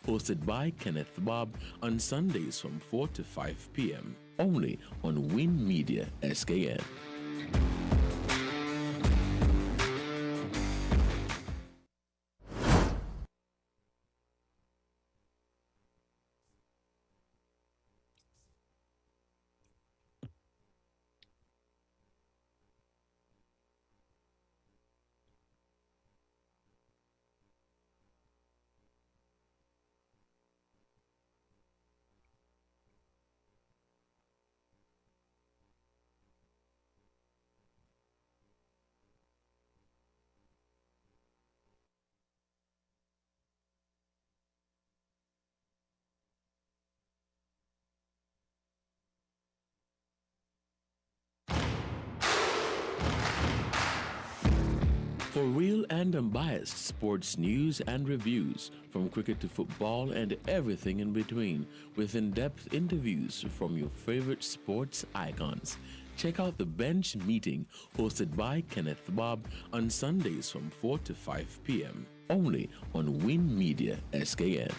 hosted by Kenneth Bob on Sundays from 4 to 5 p.m. only on Win Media SKN. For real and unbiased sports news and reviews, from cricket to football and everything in between, with in-depth interviews from your favorite sports icons, check out The Bench Meeting, hosted by Kenneth Bob on Sundays from 4 to 5 p.m. only on Win Media SKN.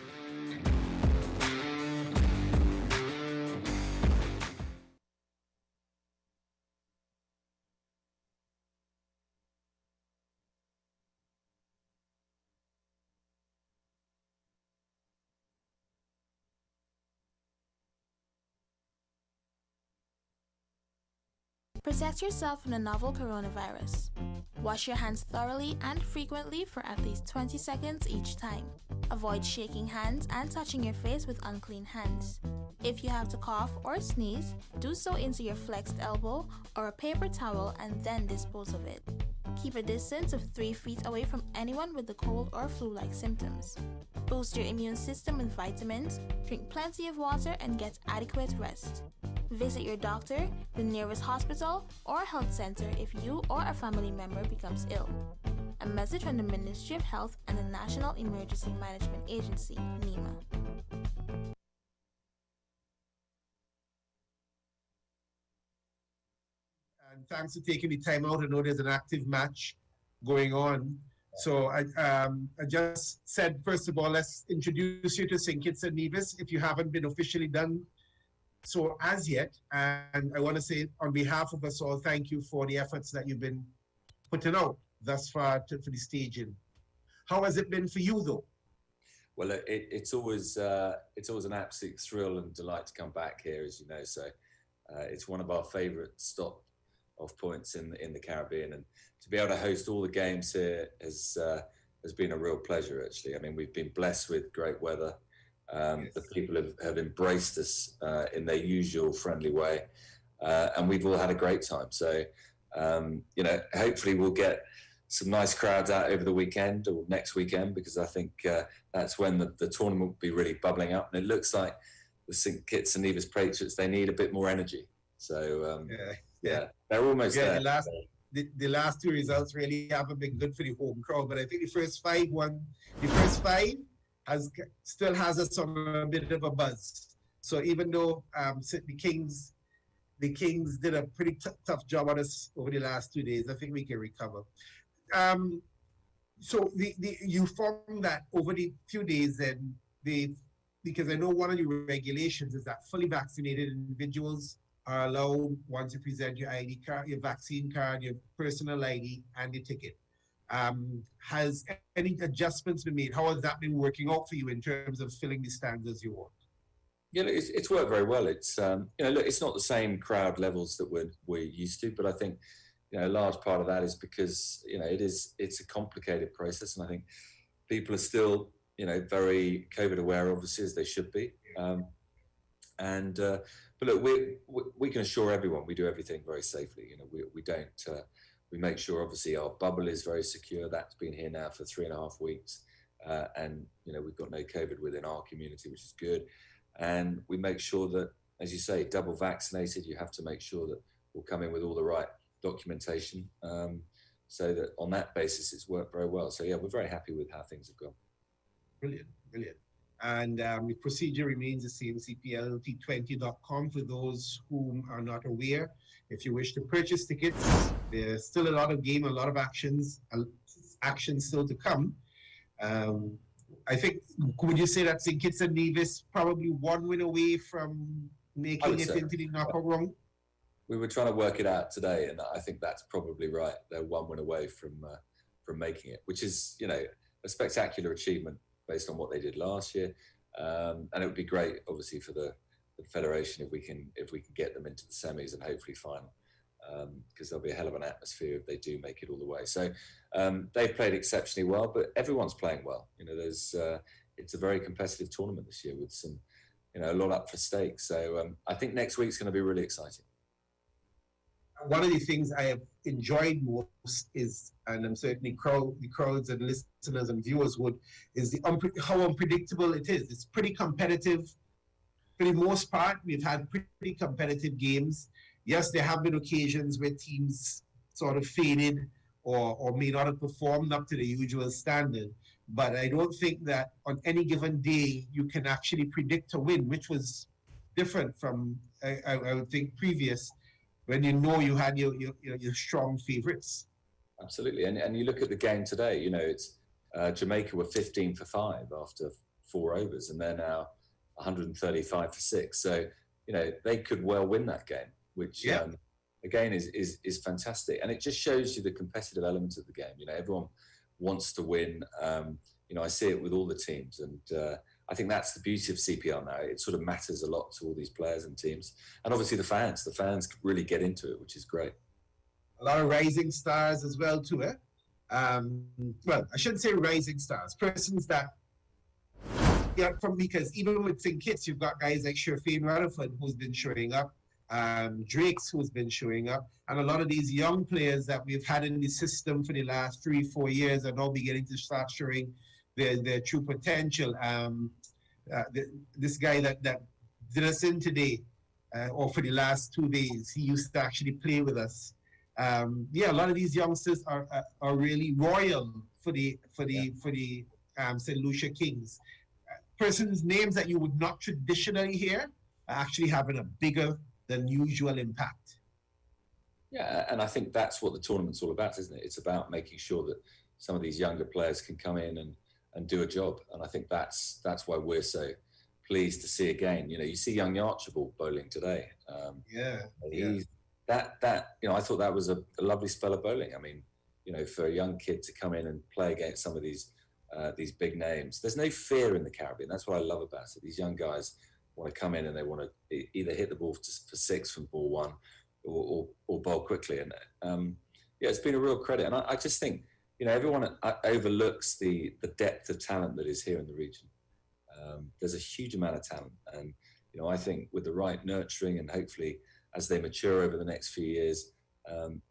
Protect yourself from the novel coronavirus. Wash your hands thoroughly and frequently for at least 20 seconds each time. Avoid shaking hands and touching your face with unclean hands. If you have to cough or sneeze, do so into your flexed elbow or a paper towel and then dispose of it. Keep a distance of 3 feet away from anyone with the cold or flu-like symptoms. Boost your immune system with vitamins, drink plenty of water, and get adequate rest. Visit your doctor, the nearest hospital, or health center if you or a family member becomes ill. A message from the Ministry of Health and the National Emergency Management Agency, NEMA. And thanks for taking the time out. I know there's an active match going on. So I just said, first of all, let's introduce you to St. Kitts and Nevis if you haven't been officially done so as yet. And I want to say on behalf of us all, thank you for the efforts that you've been putting out thus far for the staging. How has it been for you though? Well, it's always an absolute thrill and delight to come back here, as you know. So it's one of our favourite stop off points in the Caribbean, and to be able to host all the games here has been a real pleasure. Actually, I mean, we've been blessed with great weather. Yes. The people have embraced us in their usual friendly way, and we've all had a great time. So, hopefully we'll get some nice crowds out over the weekend or next weekend, because I think that's when the tournament will be really bubbling up. And it looks like the St. Kitts and Nevis Patriots, they need a bit more energy. So, yeah, they're almost there. The last two results really haven't been good for the home crowd, but I think the first five still has us on a bit of a buzz. So even though the Kings did a pretty tough job on us over the last 2 days, I think we can recover. So you found that over the few days, then because I know one of the regulations is that fully vaccinated individuals are allowed, once you present your ID card, your vaccine card, your personal ID, and your ticket. Has any adjustments been made? How has that been working out for you in terms of filling the standards you want? Yeah, it's worked very well. It's it's not the same crowd levels that we're used to, but I think a large part of that is because it's a complicated process, and I think people are still very COVID aware, obviously, as they should be. But look, we can assure everyone we do everything very safely. We don't. We make sure, obviously, our bubble is very secure. That's been here now for 3.5 weeks, and we've got no COVID within our community, which is good. And we make sure that, as you say, double vaccinated. You have to make sure that we'll come in with all the right documentation, so that on that basis, it's worked very well. So yeah, we're very happy with how things have gone. Brilliant. And the procedure remains the same, cplt20.com for those who are not aware. If you wish to purchase tickets, there's still a lot of game, a lot of actions still to come. I think, would you say that St. Kitts and Nevis probably one win away from making it say. into the knockout round? We were trying to work it out today, and I think that's probably right. They're one win away from making it, which is, you know, a spectacular achievement based on what they did last year. And it would be great, obviously, for the federation if we can get them into the semis and hopefully final, because there'll be a hell of an atmosphere if they do make it all the way. So they've played exceptionally well, but everyone's playing well. You know, it's a very competitive tournament this year with some, you know, a lot up for stakes. So I think next week's going to be really exciting. One of the things I have enjoyed most is, and I'm certainly the crowds and listeners and viewers would, is how unpredictable it is. It's pretty competitive. For the most part, we've had pretty competitive games. Yes, there have been occasions where teams sort of faded or may not have performed up to the usual standard. But I don't think that on any given day you can actually predict a win, which was different from, I would think, previous, when you know you had your strong favourites. Absolutely, and you look at the game today. You know, it's Jamaica were 15 for 5 after 4 overs, and they're now 135 for 6. So you know they could well win that game, which again is fantastic, and it just shows you the competitive element of the game. You know, everyone wants to win. You know, I see it with all the teams, and I think that's the beauty of CPL now. It sort of matters a lot to all these players and teams. And obviously the fans really get into it, which is great. A lot of rising stars as well too, eh? Well, I shouldn't say rising stars, persons that, because even with St. Kitts, you've got guys like Sherfane Rutherford who's been showing up, Drakes who's been showing up, and a lot of these young players that we've had in the system for the last 3-4 years are now beginning to start showing their true potential. This guy that did us in today, or for the last 2 days, he used to actually play with us. A lot of these youngsters are really royal for the St. Lucia Kings. Persons' names that you would not traditionally hear are actually having a bigger than usual impact. Yeah, and I think that's what the tournament's all about, isn't it? It's about making sure that some of these younger players can come in and do a job. And I think that's why we're so pleased to see again. You know, you see young Archibald bowling today. That you know, I thought that was a lovely spell of bowling. I mean, you know, for a young kid to come in and play against some of these big names, there's no fear in the Caribbean. That's what I love about it. These young guys want to come in and they want to either hit the ball for 6 from ball 1 or bowl quickly. And it's been a real credit. And I just think, you know, everyone overlooks the depth of talent that is here in the region. There's a huge amount of talent, and you know, I think with the right nurturing and hopefully as they mature over the next few years,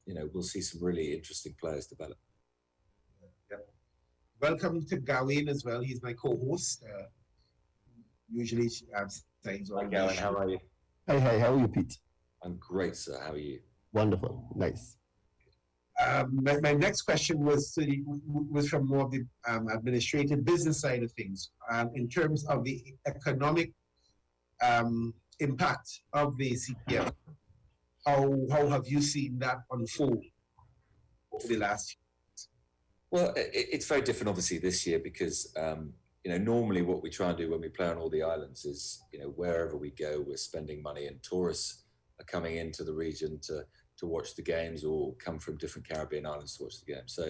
you know, we'll see some really interesting players develop. Yep. Welcome to Gawain as well. He's my co-host. Usually, times. Hi, Gawain. How are you? Hey, how are you, Pete? I'm great, sir. How are you? Wonderful, nice. My next question was from more of the administrative business side of things. In terms of the economic impact of the CPL, how have you seen that unfold over the last years? Well, it's very different, obviously, this year because you know, normally what we try and do when we play on all the islands is, you know, wherever we go, we're spending money, and tourists are coming into the region to watch the games or come from different Caribbean islands to watch the games. So,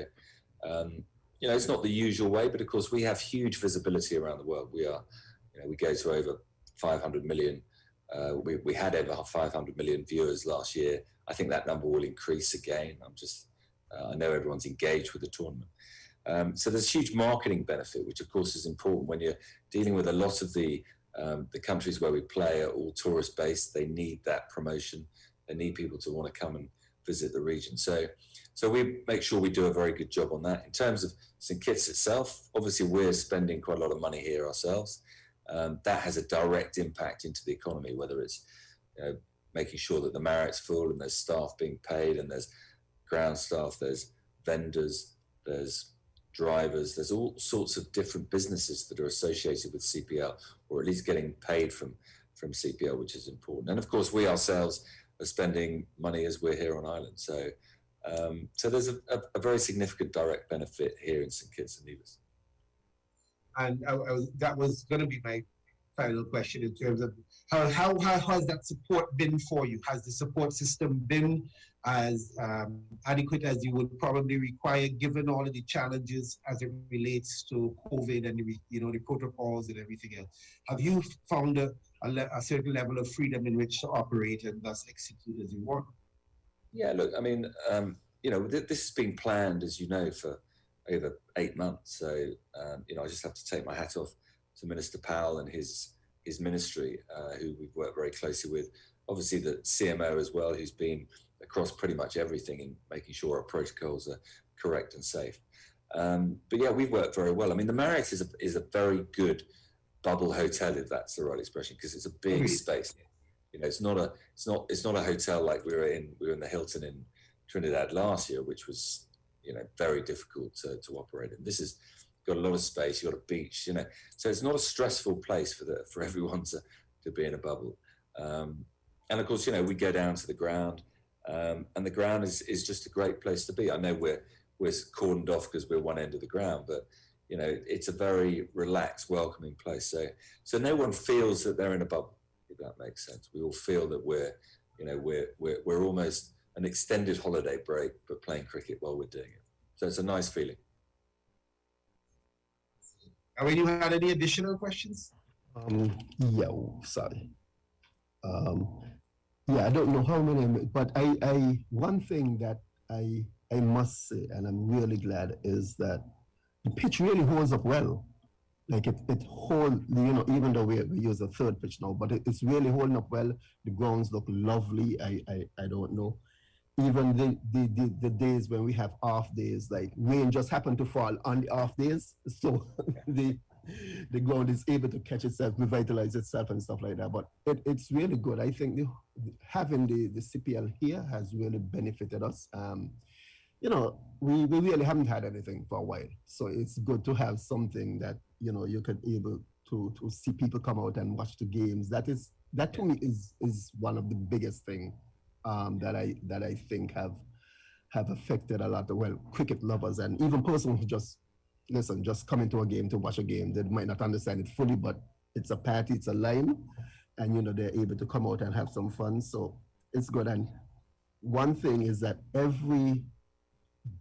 you know, it's not the usual way, but of course we have huge visibility around the world. We are, you know, we go to over 500 million. We had over 500 million viewers last year. I think that number will increase again. I know everyone's engaged with the tournament. So there's huge marketing benefit, which of course is important when you're dealing with a lot of the countries where we play are all tourist based. They need that promotion. They need people to want to come and visit the region. So we make sure we do a very good job on that. In terms of St. Kitts itself, obviously we're spending quite a lot of money here ourselves. That has a direct impact into the economy, whether it's, you know, making sure that the Marriott's full and there's staff being paid and there's ground staff, there's vendors, there's drivers, there's all sorts of different businesses that are associated with CPL, or at least getting paid from CPL, which is important. And of course we ourselves are spending money as we're here on island. So there's a very significant direct benefit here in St. Kitts and Nevis. And that was going to be my final question in terms of how has that support been for you? Has the support system been as adequate as you would probably require, given all of the challenges as it relates to COVID and the protocols and everything else? Have you found a certain level of freedom in which to operate and thus execute as you want? Yeah, look, I mean, this has been planned, as you know, for over 8 months. So, I just have to take my hat off to Minister Powell and his ministry, who we've worked very closely with. Obviously, the CMO as well, who's been across pretty much everything in making sure our protocols are correct and safe. But yeah, we've worked very well. I mean, the Marriott is a very good bubble hotel, if that's the right expression, because it's a big space. It's not a hotel like we were in the Hilton in Trinidad last year, which was very difficult to operate in. This has got a lot of space. You've got a beach, so it's not a stressful place for everyone to be in a bubble. And of course, we go down to the ground, and the ground is just a great place to be. I know we're cordoned off because we're one end of the ground, but it's a very relaxed, welcoming place. So no one feels that they're in a bubble, if that makes sense. We all feel that we're almost an extended holiday break, but playing cricket while we're doing it. So it's a nice feeling. Have you had any additional questions? Sorry. I don't know how many, but I one thing that I must say, and I'm really glad, is that the pitch really holds up well. Like it holds, even though we use a third pitch now, but it's really holding up well. The grounds look lovely. I don't know. Even the days when we have off days, like rain just happened to fall on the off days, so the ground is able to catch itself, revitalize itself and stuff like that. But it's really good. I think having the CPL here has really benefited us. We really haven't had anything for a while. So it's good to have something that, you could able to see people come out and watch the games. That to me is one of the biggest thing that I think have affected a lot of, cricket lovers and even persons who just coming to a game to watch a game. They might not understand it fully, but it's a party, it's a line, and they're able to come out and have some fun. So it's good. And one thing is that every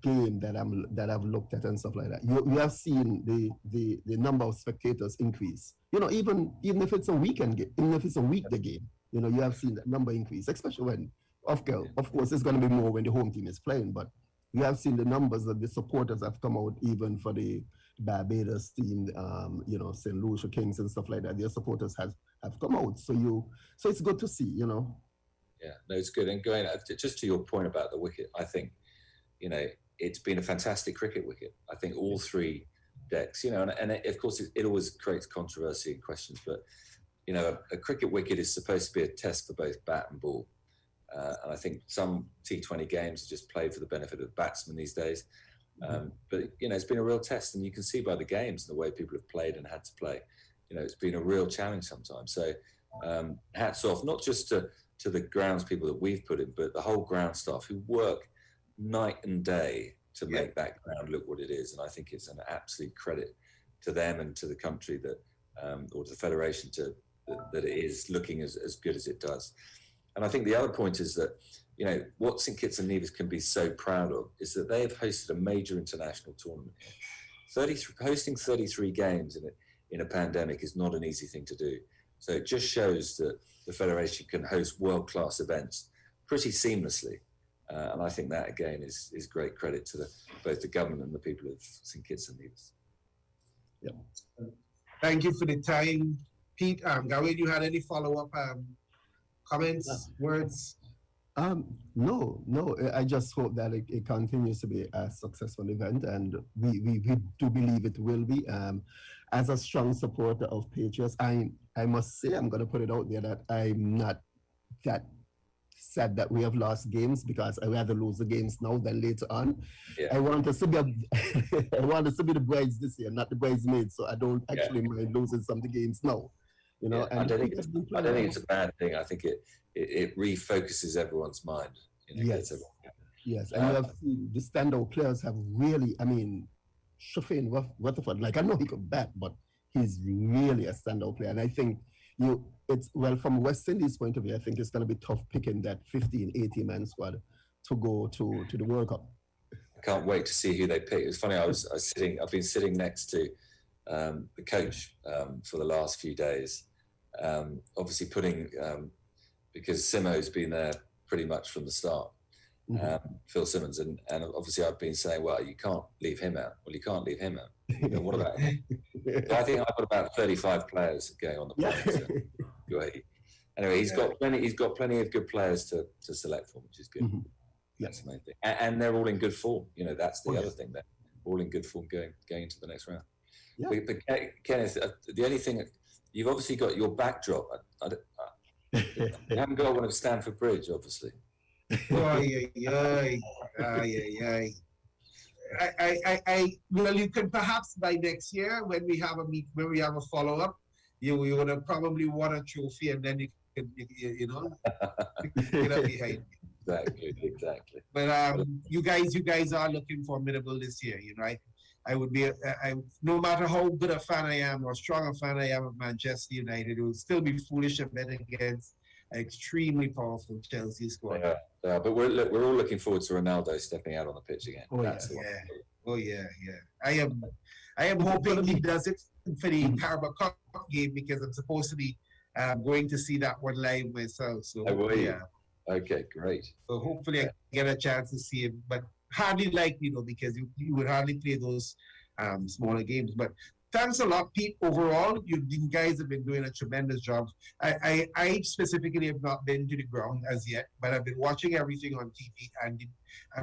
game that I've looked at and stuff like that, you have seen the number of spectators increase. Even if it's a weekend game, even if it's a weekday game, you have seen that number increase, especially when, of course, it's going to be more when the home team is playing, but you have seen the numbers that the supporters have come out, even for the Barbados team, St. Lucia Kings and stuff like that. Their supporters have come out. So it's good to see, Yeah, no, it's good. And going just to your point about the wicket, I think, it's been a fantastic cricket wicket. I think all three decks, and of course it always creates controversy and questions, but, a cricket wicket is supposed to be a test for both bat and ball. And I think some T20 games are just played for the benefit of the batsmen these days. But, it's been a real test, and you can see by the games and the way people have played and had to play, it's been a real challenge sometimes. So hats off, not just to the grounds people that we've put in, but the whole ground staff who work night and day to make that ground look what it is. And I think it's an absolute credit to them and to the country that, or to the Federation that it is looking as good as it does. And I think the other point is that, what St Kitts and Nevis can be so proud of is that they have hosted a major international tournament. Hosting 33 games in a pandemic is not an easy thing to do. So it just shows that the Federation can host world-class events pretty seamlessly. And I think that, again, is great credit to both the government and the people of St Kitts and Nevis. Yep. Thank you for the time, Pete. Gawain, you had any follow-up comments, words? No. I just hope that it continues to be a successful event, and we do believe it will be. As a strong supporter of Patriots, I must say, I'm going to put it out there that I'm not that sad that we have lost games, because I'd rather lose the games now than later on. Yeah. I want us to be the brides this year, not the bridesmaids. So I don't actually mind losing some of the games now. And I don't think it's a bad thing. I think it refocuses everyone's mind. Yes. Yes, and you have seen the standout players have really, Shafin Rutherford, I know he could bat, but he's really a standout player. And I think from West Indies' point of view, I think it's going to be tough picking that 15, 18-man squad to go to the World Cup. I can't wait to see who they pick. It's funny, I've been sitting next to the coach for the last few days, obviously putting, because Simo's been there pretty much from the start, Phil Simmons, and obviously I've been saying, well, you can't leave him out. Well, you can't leave him out. You know, what about him? I think I've got about 35 players going on the plane. So, anyway, he's got plenty of good players to select from, which is good. That's the main thing. And they're all in good form. You know, that's the other thing. They're all in good form going into the next round. Yeah. But Kenneth, the only thing, you've obviously got your backdrop. You haven't got one of Stamford Bridge, obviously. Well, you could perhaps by next year when we have a follow-up, you would have probably won a trophy, and then you can, you know, get up behind me. Exactly. But you guys are looking formidable this year. You know, I would be, no matter how good a fan I am or strong a fan I am of Manchester United, it would still be foolish to bet against an extremely powerful Chelsea squad. Yeah, but we're all looking forward to Ronaldo stepping out on the pitch again. I am hoping he does it for the Carabao Cup game, because I'm supposed to be going to see that one live myself. So okay, great. So hopefully I get a chance to see him, but hardly likely, because you would hardly play those smaller games. But thanks a lot, Pete. Overall, you guys have been doing a tremendous job. I specifically have not been to the ground as yet, but I've been watching everything on TV, and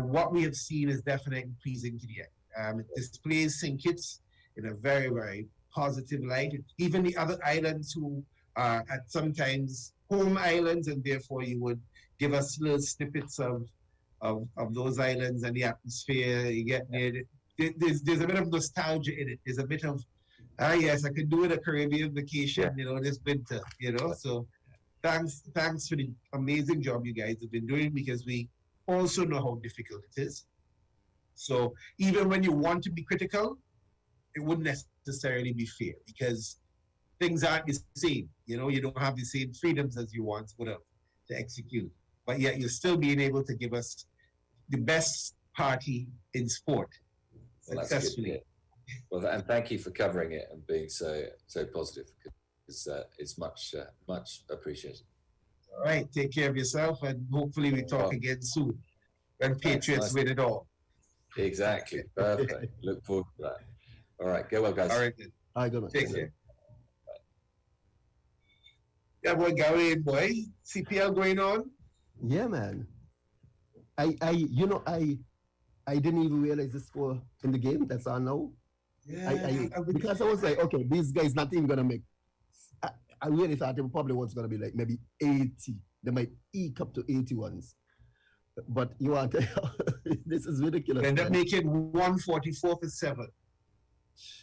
what we have seen is definitely pleasing to the eye. It displays St. Kitts in a very, very positive light. Even the other islands who are at sometimes home islands, and therefore you would give us little snippets of those islands and the atmosphere. You get there's a bit of nostalgia in it. There's a bit of yes, I could do it a Caribbean vacation, you know, this winter, you know. So thanks for the amazing job you guys have been doing, because we also know how difficult it is. So even when you want to be critical, it wouldn't necessarily be fair, because things aren't the same. You know, you don't have the same freedoms as you once would have to execute. But yet you're still being able to give us the best party in sport successfully. Well, and thank you for covering it and being so positive, because it's much appreciated. All right, take care of yourself, and hopefully we talk again soon when Patriots win it all. Exactly. Perfect. Look forward to that. All right, go well, guys. All right, then. All right, good. Take care. Yeah, boy, Gary, boy, CPL going on. Yeah, man. I didn't even realize the score in the game. That's all now. Yeah, because I was like, okay, these guys not even gonna make. I really thought it probably was gonna be like maybe 80. They might eke up to 81s. But you want to, this is ridiculous. They end up making 144 for 7.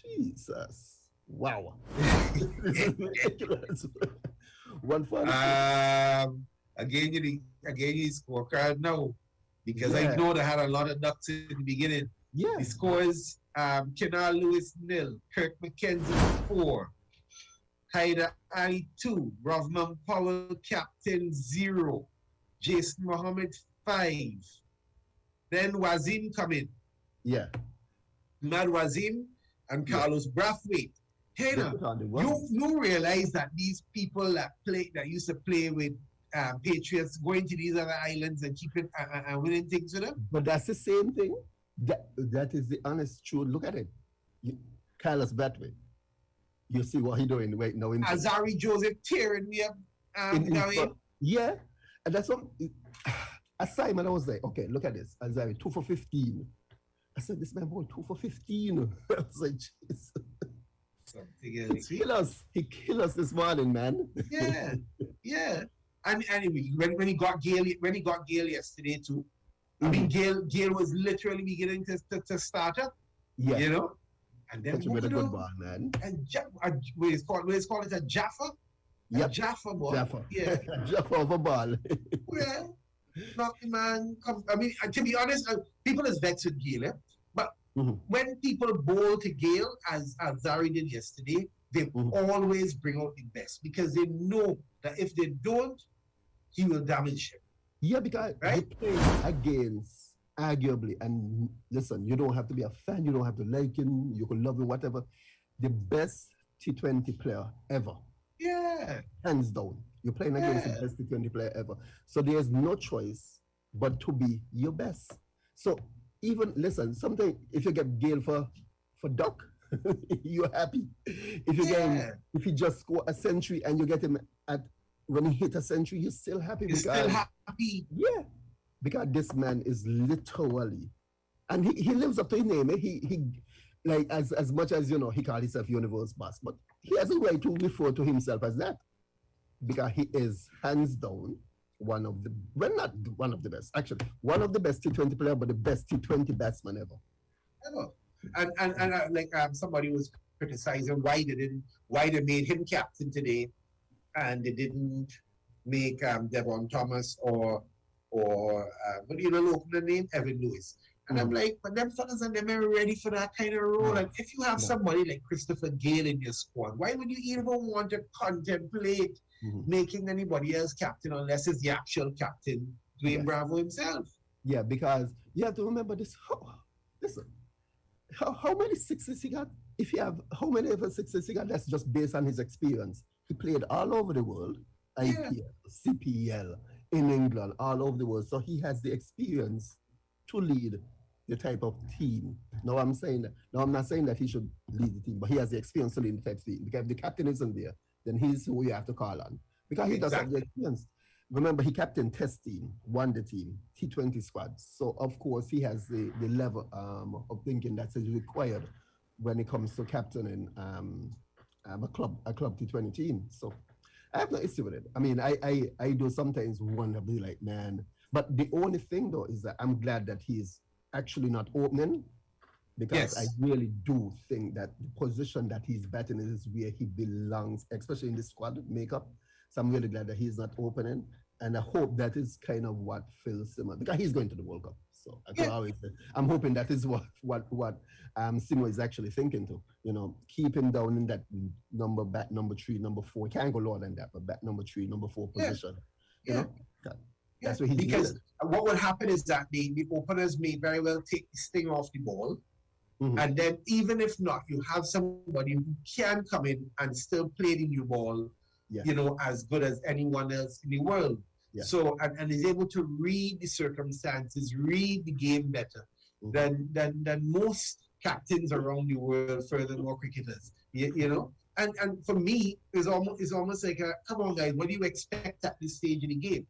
Jesus. Wow. This is ridiculous. 144. Again, you scorecard now, because I know they had a lot of ducks in the beginning. Yeah. The scores: Kenar Lewis 0, Kirk McKenzie 4, Haida Ali 2, Rovman Powell captain 0, Jason Mohammed 5. Then Wazim come in. Yeah. Mad Wazim and Carlos Brathwaite. Hey, now, you realize that these people that used to play with Patriots going to these other islands and keeping and winning things with them? But that's the same thing. That is the honest truth. Look at it. Carlos Brathwaite. You see what he's doing right now. Azari Joseph tearing me up. Yeah. And that's what assignment, I was like, okay, look at this. Azari, 2 for 15. I said, this man boy, 2 for 15. I was like, jeez. He killed us this morning, man. Yeah. And anyway, when he got Gale yesterday too, I mean, Gale was literally beginning to start up. Yeah. You know? And then with a good ball, man. And what is called it a Jaffa? Yep. A Jaffa ball. Jaffa. Yeah. Jaffa of a ball. Well, not the man. I mean, to be honest, people is vexed with Gale, but when people bowl to Gale, as Zari did yesterday, they always bring out the best because they know that if they don't, he will damage him. Yeah, because Right? you play against, arguably, and listen, you don't have to be a fan, you don't have to like him, you can love him, whatever. The best T20 player ever, Yeah. hands down. You're playing against Yeah. the best T20 player ever. So there's no choice but to be your best. So even, listen, something, if you get Gale for Duck, you're happy. If you get him, Yeah. if he just score a century and you get him at, when he hit a century, you're still happy. He's still happy. Yeah, because this man is literally, and he lives up to his name. He like as much as he calls himself universe boss, but he has a right to refer to himself as that because he is hands down one of the, well, not one of the best, actually one of the best T20 player, but the best T20 batsman ever. Ever. And somebody was criticizing why they made him captain today, and they didn't make Devon Thomas or what do you know open the name Evan Lewis. And I'm like, but them fellas and them are ready for that kind of role. And if you have somebody like Christopher Gale in your squad, why would you even want to contemplate making anybody else captain unless it's the actual captain, Dwayne Bravo himself? Yeah, because you have to remember this. Listen, how many sixes he got? If you have, how many ever sixes he got, that's just based on his experience. He played all over the world, IPL, CPL, in England, all over the world. So he has the experience to lead the type of team. Now I'm not saying that he should lead the team, but he has the experience to lead the type of team. Because if the captain isn't there, then he's who you have to call on. Because he does have the experience. Remember, he captained Test team, won the team, T20 squad. So of course he has the level of thinking that is required when it comes to captaining a club T20 team. So I have no issue with it. I mean, I do sometimes wonder, be like, man. But the only thing though is that I'm glad that he's actually not opening, because I really do think that the position that he's batting is where he belongs, especially in the squad makeup. So I'm really glad that he's not opening, and I hope that is kind of what Phil Simmer, because he's going to the World Cup. So I can always say, I'm hoping that is what Simmer is actually thinking to, keep him down in that bat number 3, number 4. Can't go lower than that, but bat number 3, number 4 position. You know? That's what he's because what would happen is that the openers may very well take the sting off the ball. And then even if not, you have somebody who can come in and still play the new ball, as good as anyone else in the world. So, and is able to read the circumstances, read the game better than most captains around the world, furthermore cricketers, And for me, it's almost like, come on guys, what do you expect at this stage of the game?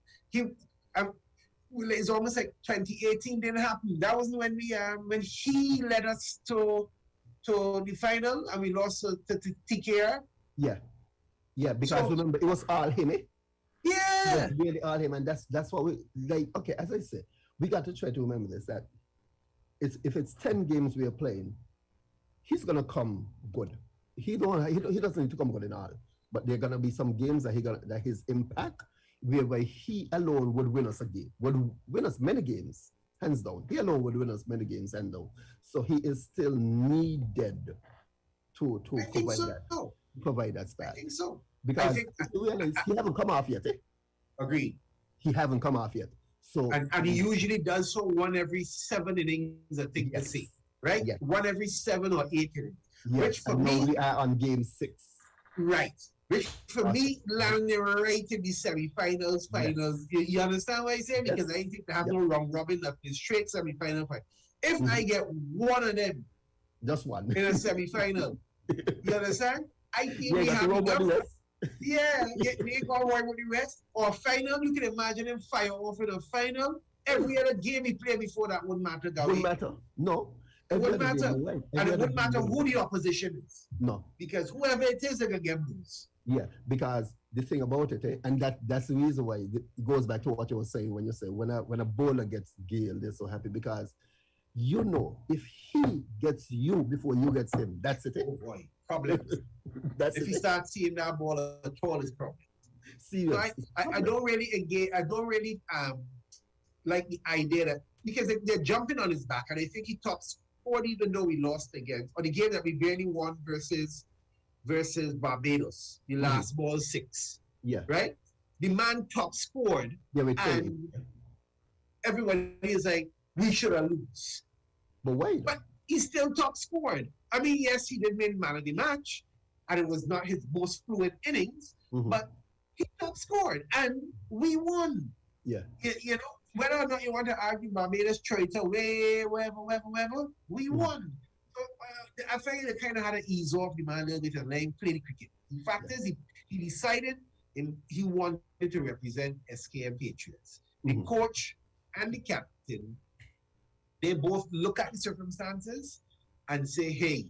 It's almost like 2018 didn't happen. That was when he led us to the final and we lost to TKR. Yeah, because remember, it was all him, It was really all him, and that's what we like. Okay, as I said, we got to try to remember this, that if it's 10 games we are playing, he's gonna come good. He doesn't need to come good in all, but there are gonna be some games that his impact, whereby he alone would win us a game, would win us many games, hands down. He alone would win us many games, hands down. So he is still needed to provide that start. I think so. Because you realize he haven't come off yet. Agreed. He haven't come off yet. So and he usually does so one every 7 innings, I think to see. Right? Yes. One every 7 or 8 innings. Yes. Which for and me, now we are on game 6. Right. Which for me landed right in the semi-finals, finals. You understand what I say? Because I think they have no round robin, nothing straight semi-final fight. If I get one of them, just one in a semi-final, you understand? I think we have enough. You ain't gonna worry with the rest. Or final, you can imagine him fire off in a final. Every other game he played before that wouldn't matter. Wouldn't matter. No. It wouldn't matter. And it wouldn't matter who the opposition is. No. Because whoever it is, they're gonna get moves. Yeah, because the thing about it, and that's the reason why it goes back to what you were saying when you say when a bowler gets Gale, they're so happy, because if he gets you before you get him, that's it. Oh boy, problems. If you start seeing that ball at all, it's problem. Serious. So I don't really engage. I don't really like the idea that, because they're jumping on his back, and I think he tops 40 even though we lost against, or the game that we barely won versus versus Barbados, the last ball 6, Yeah. right? The man top scored, Yeah, we can. and everybody is like, we should have lost. But why? But he still top scored. I mean, yes, he did win man of the match, and it was not his most fluid innings, but he top scored, and we won. Yeah. You know, whether or not you want to argue Barbados choice away, whatever, we won. So I think they kind of had to ease off the man a little bit and let him play the cricket. The fact is, he decided he wanted to represent SKM Patriots. The coach and the captain, they both look at the circumstances and say, hey,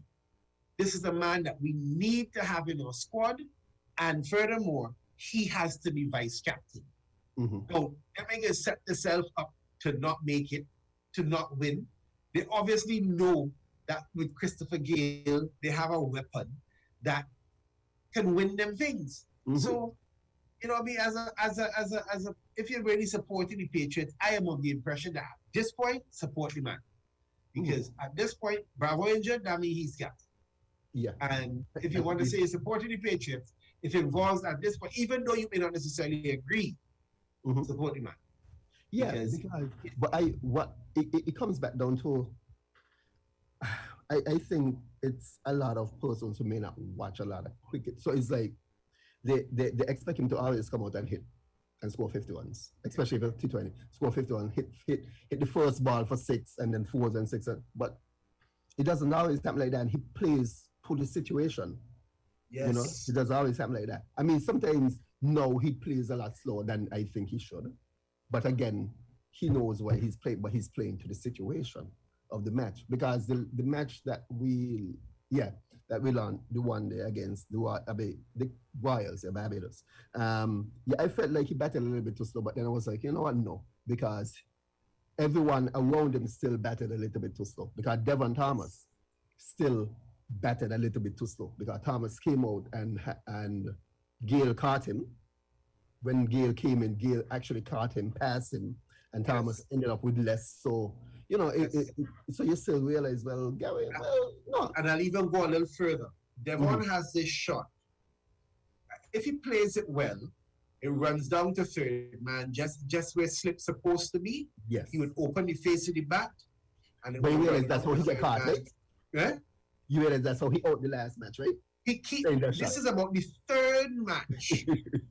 this is a man that we need to have in our squad. And furthermore, he has to be vice captain. So they're going to set themselves up to not make it, to not win. They obviously know that with Christopher Gale, they have a weapon that can win them things. So, you know, I mean, if you're really supporting the Patriots, I am of the impression that at this point, support the man. Because at this point, Bravo injured, that means he's got. Yeah. And if you want to say supporting the Patriots, if it involves at this point, even though you may not necessarily agree, support the man. Yeah, because it comes back down to, I think it's a lot of persons who may not watch a lot of cricket. So it's like they expect him to always come out and hit and score 51s, especially if it's T20. Score 51, hit the first ball for 6 and then 4s and 6s. But it doesn't always happen like that. And he plays to the situation. Yes. You know, it doesn't always happen like that. I mean, sometimes no, he plays a lot slower than I think he should. But again, he knows where he's playing, but he's playing to the situation of the match. Because the match that we learned the one day against the Royals, Barbados. I felt like he batted a little bit too slow, but then I was like, you know what, no, because everyone around him still batted a little bit too slow. Because Devon Thomas still batted a little bit too slow, because Thomas came out and Gale caught him. When Gale came in, Gale actually caught him, passed him, and Thomas ended up with less. So, you know, so you still realize, well, Gary, no. And I'll even go a little further. Devon has this shot. If he plays it well, it runs down to third man, just where slip's supposed to be. Yes. He would open the face of the bat. But you realize that's how he got caught, right? Yeah? You realize that's how he out the last match, right? This is about the third match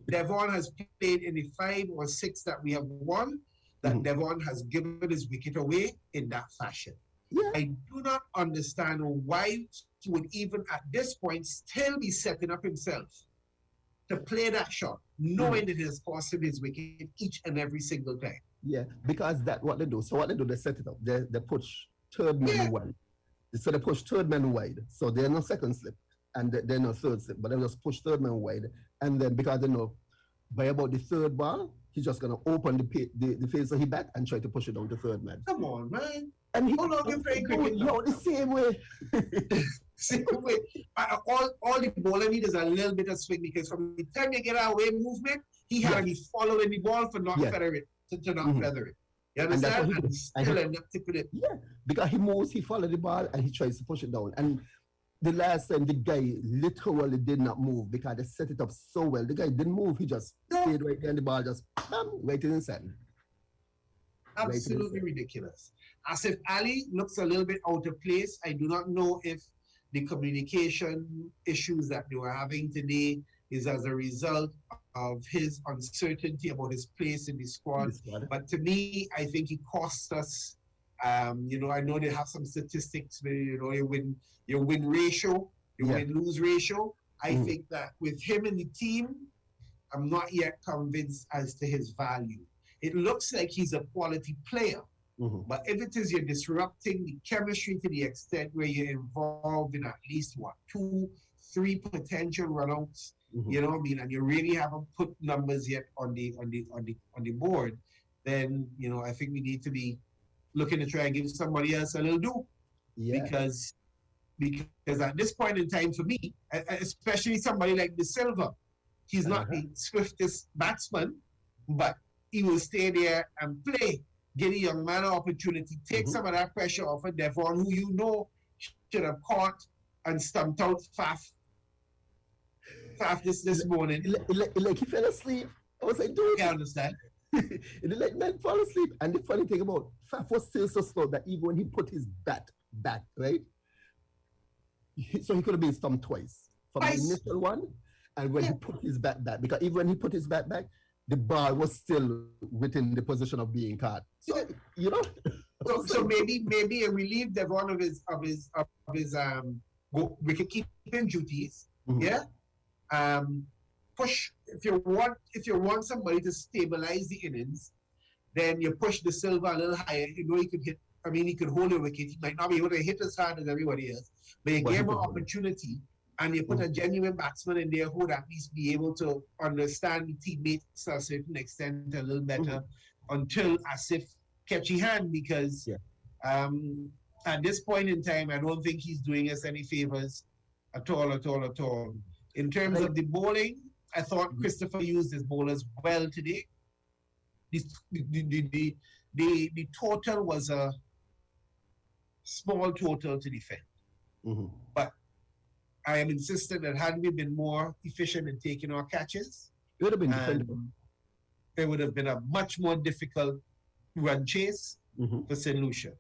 Devon has played in the 5 or 6 that we have won, that Devon has given his wicket away in that fashion. Yeah. I do not understand why he would even at this point still be setting up himself to play that shot, knowing that it has cost him his wicket each and every single time. Yeah, because that's what they do. So what they do, they set it up. They push third man wide. So they push third man wide. So they're no second slip. And they're no third slip, but they just push third man wide. And then because they know by about the third ball, he's just going to open the face of his bat and try to push it down to third man. Come on, man. And he the same way. Same way. All the bowler need is a little bit of swing, because from the time you get away movement, he had to be following the ball for not feather it, to not feather it. You understand? And still end up tipping it. Yeah, because he moves, he follows the ball, and he tries to push it down. And the last time, the guy literally did not move because they set it up so well. The guy didn't move. He just stayed right there, and the ball just right in the sand. Absolutely ridiculous. Asif Ali looks a little bit out of place. I do not know if the communication issues that they were having today is as a result of his uncertainty about his place in the squad. But to me, I think he cost us. You know, I know they have some statistics where, you know, your win ratio, your win-lose ratio. I think that with him in the team, I'm not yet convinced as to his value. It looks like he's a quality player, but if it is you're disrupting the chemistry to the extent where you're involved in at least 2, 3 potential runouts, you know what I mean, and you really haven't put numbers yet on the board, then, you know, I think we need to be looking to try and give somebody else a little do. Yeah. Because at this point in time, for me, especially somebody like De Silva, he's not the swiftest batsman, but he will stay there and play, get a young man an opportunity, take some of that pressure off of Devon, who you know should have caught and stumped out Faf Faf this morning. Like he fell asleep. I was like, dude. I understand. It like man fall asleep. And the funny thing about Faf was still so slow that even when he put his bat back, right? So he could have been stumped twice. From the initial one, and when he put his bat back, because even when he put his bat back, the ball was still within the position of being caught. So So maybe it relieved Devon of his wicket keeping duties. Mhm. Yeah. Push if you want somebody to stabilize the innings, then you push De Silva a little higher. You know he could hit. I mean, he could hold a wicket. He might not be able to hit as hard as everybody else, but you gave him an opportunity, and you put a genuine batsman in there who would at least be able to understand teammates to a certain extent a little better until Asif catchy hand, because at this point in time, I don't think he's doing us any favors at all. In terms of the bowling, I thought Christopher used his bowlers well today. The total was a small total to defend. But I am insistent that had we been more efficient in taking our catches, it would have been defendable. It would have been a much more difficult run chase for St. Lucia.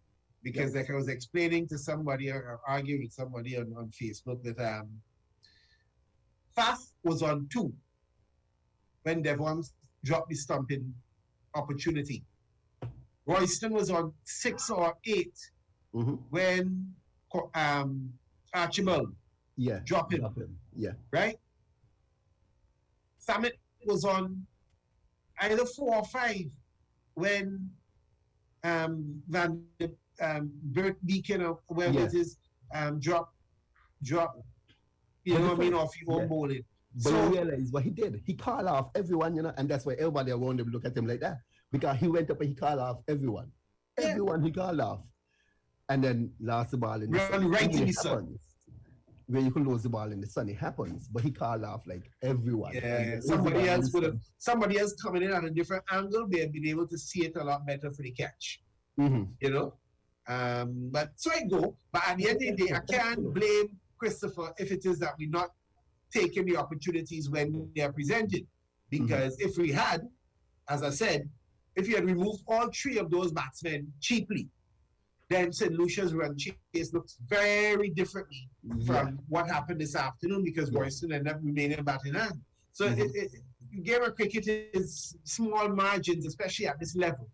Because like I was explaining to somebody or arguing with somebody on Facebook that Faf was on 2 when Devon dropped the stumping opportunity. Royston was on 6 or 8 when Archibald dropped him. Yeah. Right? Samit was on either 4 or 5 when Bert Beacon or where was his drop, you know what I mean, off your own bowling. But you realize what he did. He called off everyone, and that's why everybody around him look at him like that. Because he went up and he called off everyone. Everyone he called off. And then lost the ball in the sun. Right in the sun. Where you can lose the ball in the sun, it happens. But he called off like everyone. Yeah, somebody else coming in at a different angle, they've been able to see it a lot better for the catch. You know? But so I go. But at the end of the day, I can't blame Christopher if it is that we're not taking the opportunities when they are presented. Because if we had, as I said, if you had removed all 3 of those batsmen cheaply, then St. Lucia's run chase looks very differently from what happened this afternoon, because Royston ended up remaining batting hand. So game of cricket is small margins, especially at this level.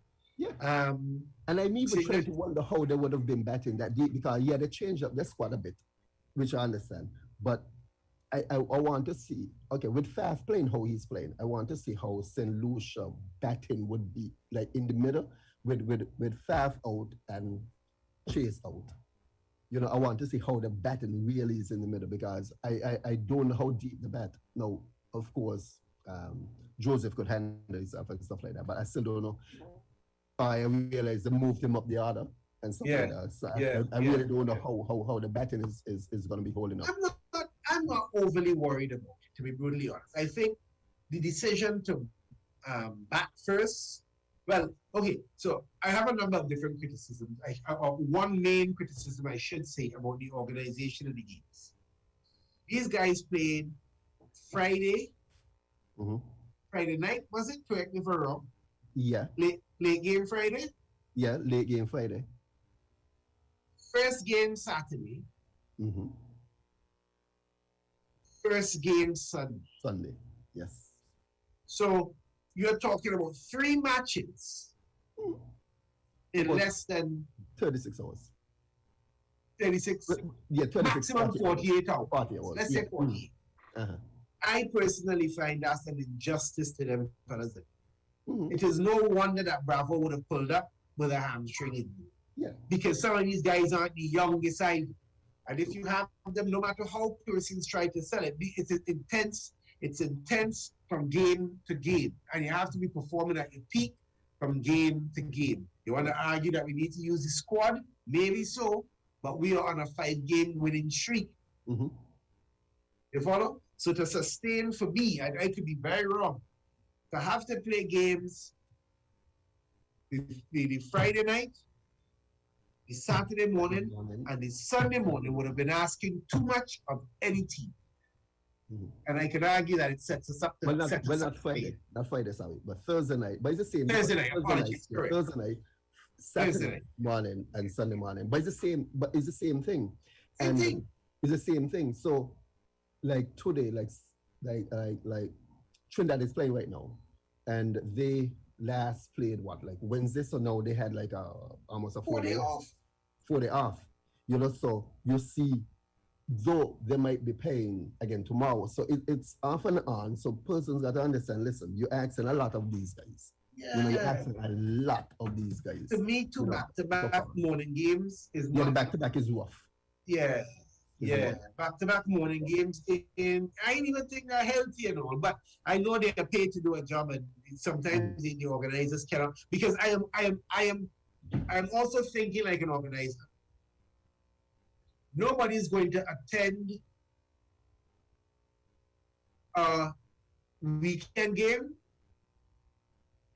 And I'm even trying to wonder how they would have been batting that deep, because they changed up their squad a bit, which I understand. But I want to see, with Faf playing how he's playing, I want to see how St. Lucia batting would be, like in the middle, with Faf out and Chase out. I want to see how the batting really is in the middle, because I don't know how deep the bat. Now, of course, Joseph could handle himself and stuff like that, but I still don't know. I realized they moved him up the order and stuff like that. So I really don't know how the batting is going to be holding up. I'm not overly worried about it, to be brutally honest. I think the decision to bat first, so I have a number of different criticisms. One main criticism, I should say, about the organization of the games. These guys played Friday night, was it? Correct me if I'm wrong. Yeah. Late game Friday? Yeah, late game Friday. First game Saturday. First game Sunday. Sunday, yes. So you're talking about 3 matches in less than 36 hours. 36? Yeah, 36. Maximum 48 hours. 40 hours. Let's say 48. I personally find that's an injustice to them fellas. It is no wonder that Bravo would have pulled up with a hamstring injury. Yeah. Because some of these guys aren't the youngest either. And if you have them, no matter how persons try to sell it, it's intense. It's intense from game to game. And you have to be performing at your peak from game to game. You want to argue that we need to use the squad? Maybe so. But we are on a 5-game winning streak. You follow? So to sustain for me, I could be very wrong, to have to play games the Friday night, the Saturday morning, and the Sunday morning would have been asking too much of any team. Mhm. And I could argue that it sets us up to Well, set us up not Friday, not Friday, sorry, but Thursday night. But it's the same. Thursday night, Thursday apologies, night, correct. Thursday night, Saturday Thursday night. morning, and Sunday morning. But it's the same. But it's the same thing. Same And thing. it's the same thing. So, like today, like Trinidad is playing right now, and they last played what, like Wednesday. So now they had like almost a 4 day off. 4 day off. You know, so you see, though they might be paying again tomorrow. So it's off and on. So persons got to understand, listen, you're asking a lot of these guys. Yeah. You know, you're asking a lot of these guys. To me, two You know, back-to-back morning games is Yeah, the not. back-to-back is rough. Yeah. Is Yeah, rough. back-to-back morning games. And I ain't even think they're healthy and all, but I know they're paid to do a job, and sometimes the organizers cannot. Because I'm also thinking like an organizer. Nobody's going to attend a weekend game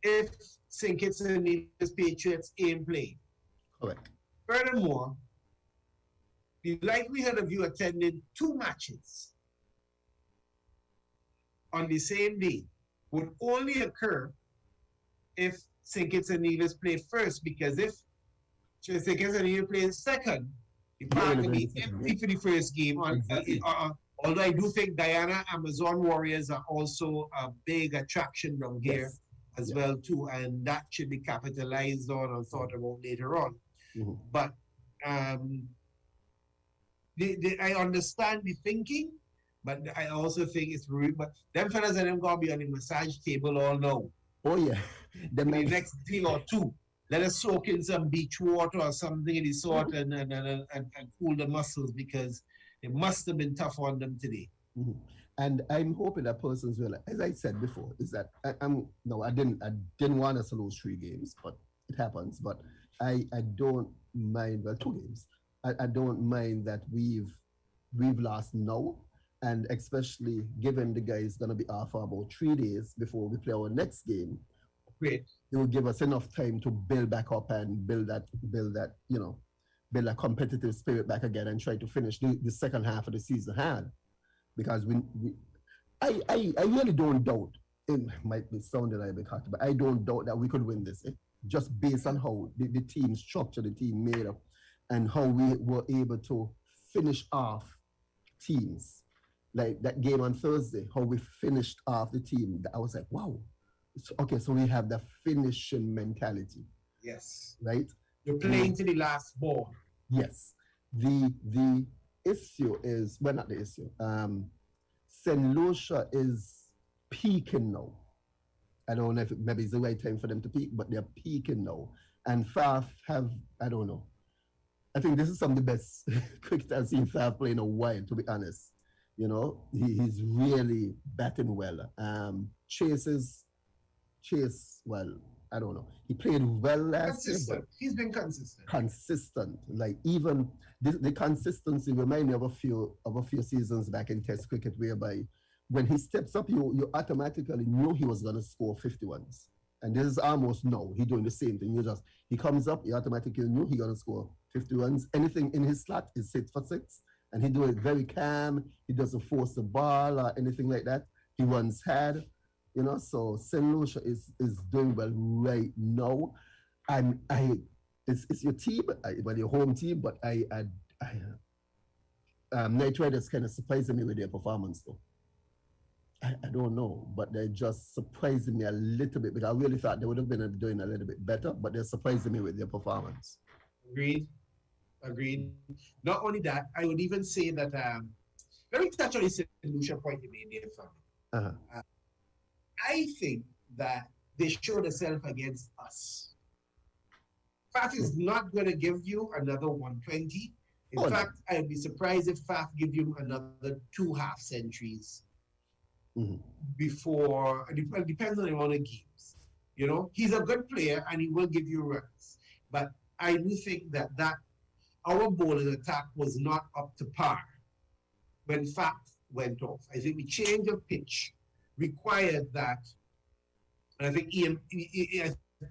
if St. Kitts and Nevis Patriots ain't playing. Correct. Furthermore, the likelihood of you attending two matches on the same day would only occur if St. Kitts and Nevis played first, because if St. Kitts and Nevis plays second, the park will be empty for the first game. Exactly. Although I do think Diana Amazon Warriors are also a big attraction down here Yes. as Yeah. well too, and that should be capitalized on or thought about later on. Mhm. But I understand the thinking, but I also think it's rude. But them fellas and them gonna be on the massage table all now. Oh yeah. The In the next, next day or two, let us soak in some beach water or something of the sort and cool the muscles, because it must have been tough on them today. Mhm. And I'm hoping that persons will, as I said before, is that I didn't want us to lose 3 games, but it happens. But I don't mind, well, 2 games. I don't mind that we've lost now, and especially given the guys gonna be off for about 3 days before we play our next game. Great. It will give us enough time to build back up and build that build a competitive spirit back again and try to finish the second half of the season hard. Because I really don't doubt, it might be sounding like a bit cocky, but I don't doubt that we could win this. Just based on how the team structure, the team made up, and how we were able to finish off teams. Like that game on Thursday, how we finished off the team. I was like, wow. Okay, so we have the finishing mentality, Yes. right? You're playing to the last ball. Yes. The issue is, well, not the issue. St. Lucia is peaking now. I don't know if maybe it's the right time for them to peak, but they're peaking now. And Faf have, I don't know. I think this is some of the best cricket I've seen Faf play in a while, to be honest. You know, he's really batting well. Chase, well, I don't know. He played well last year, but Consistent. He's been consistent. consistent. Like even the consistency remind me of a few seasons back in Test cricket, whereby when he steps up, you automatically knew he was gonna score 51s. And this is almost now. He doing the same thing. He comes up, you automatically knew he gonna score 51s. Anything in his slot is 6 for 6, and he do it very calm. He doesn't force the ball or anything like that. He runs hard. You know, so St. Lucia is doing well right now. It's your team, well, your home team, but Knight Riders kind of surprising me with their performance though. I don't know, but they're just surprising me a little bit, because I really thought they would have been doing a little bit better, but they're surprising me with their performance. Agreed. Not only that, I would even say that, let me touch on the St. Lucia point you made there, family. Uh-huh. I think that they showed themselves against us. Faf is not going to give you another 120. In fact, I'd be surprised if Faf give you another 2 half centuries before. It depends on the amount of games. You know, he's a good player and he will give you runs. But I do think that our bowling attack was not up to par when Faf went off. I think the change of pitch required that, and I think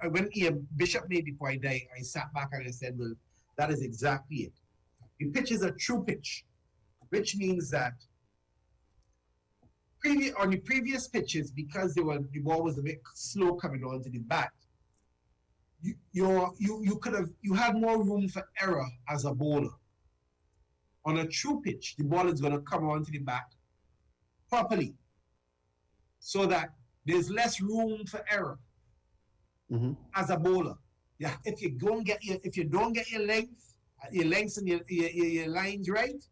when Ian Bishop made the point, I sat back and I said, well, that is exactly it. The pitch is a true pitch, which means that on the previous pitches, because the ball was a bit slow coming onto the bat, you had more room for error as a bowler. On a true pitch, the ball is going to come onto the bat properly, so that there's less room for error as a bowler. Yeah, if you don't get your lengths and your lines right,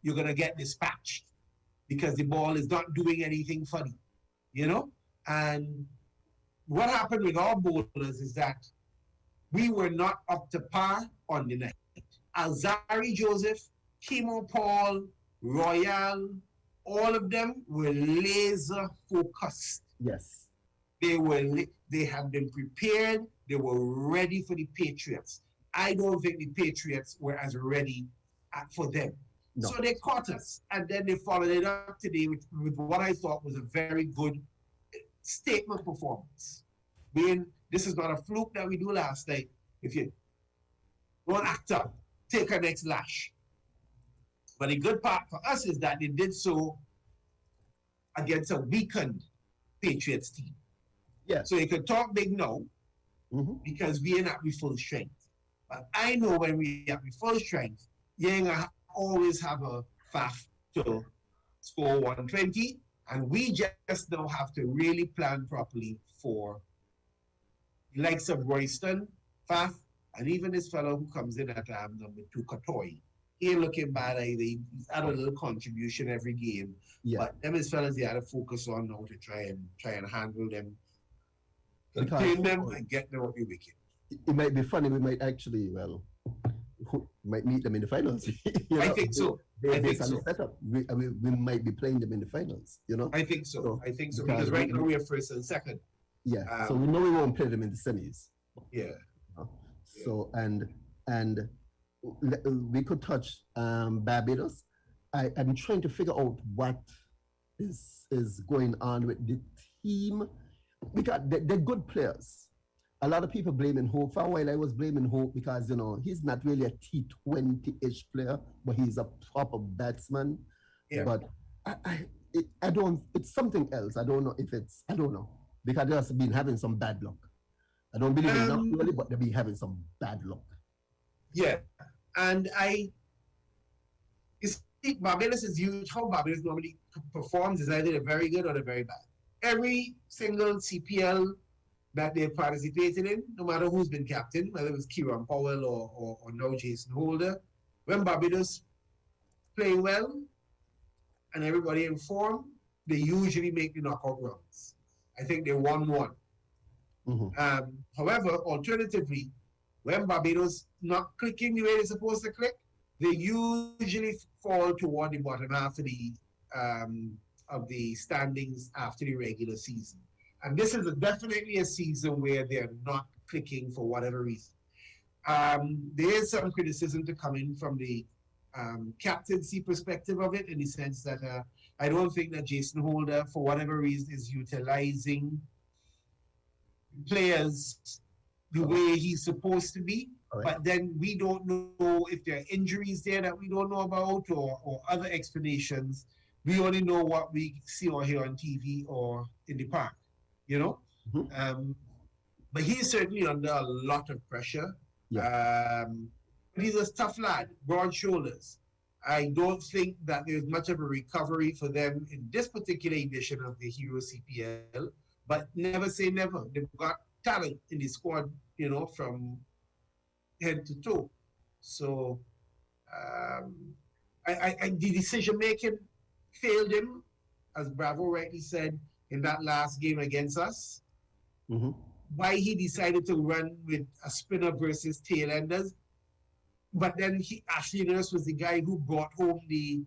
you're gonna get dispatched because the ball is not doing anything funny, you know. And what happened with our bowlers is that we were not up to par on the night. Alzari Joseph, Kimo Paul, Royal, all of them were laser focused. Yes. They had been prepared. They were ready for the Patriots. I don't think the Patriots were as ready for them. No. So they caught us, and then they followed it up today with what I thought was a very good statement performance. This is not a fluke that we do last night. If you don't act up, take a next lash. But the good part for us is that they did so against a weakened Patriots team. Yeah. So you can talk big now because we ain't at full strength. But I know when we at full strength, you ain't gonna always have a faff to score 120, and we just now have to really plan properly for the likes of Royston, Faf, and even this fellow who comes in at number 2, Katoy. He ain't looking bad either. He's had a little contribution every game. Yeah. But them is fellas they had to focus on now to try and handle them, contain them, and get them out the wicket. It might be funny. We might actually, might meet them in the finals. You know? I think so. I think so. Setup. We might be playing them in the finals. You know. I think so. I think so because right now we are first and second. Yeah. So we know we won't play them in the semis. Yeah. So and we could touch Barbados. I'm trying to figure out what is going on with the team because they're good players. A lot of people blaming Hope. For a while, I was blaming Hope because, you know, he's not really a T20-ish player, but he's a proper batsman. Yeah. But I don't, it's something else. I don't know if it's, I don't know. Because they have been having some bad luck. I don't believe in luck really, but they've been having some bad luck. Yeah. And you see, Barbados is huge. How Barbados normally performs is either they're very good or they're very bad. Every single CPL that they participated in, no matter who's been captain, whether it was Kieran Powell or now Jason Holder, when Barbados play well and everybody in form, they usually make the knockout rounds. I think they won one. However, alternatively, when Barbados not clicking the way they're supposed to click, they usually fall toward the bottom half of the standings after the regular season. And this is definitely a season where they're not clicking for whatever reason. There is some criticism to come in from the captaincy perspective of it, in the sense that I don't think that Jason Holder, for whatever reason, is utilizing players the way he's supposed to be. Right. But then we don't know if there are injuries there that we don't know about or other explanations. We only know what we see or hear on TV or in the park. You know, but he's certainly under a lot of pressure. Yeah. He's a tough lad, broad shoulders. I don't think that there's much of a recovery for them in this particular edition of the Hero CPL, but never say never. They've got talent in the squad, you know, from head to toe. So the decision making failed him, as Bravo rightly said, in that last game against us. Why he decided to run with a spinner versus tail-enders. But then Ashley Nurse was the guy who brought home the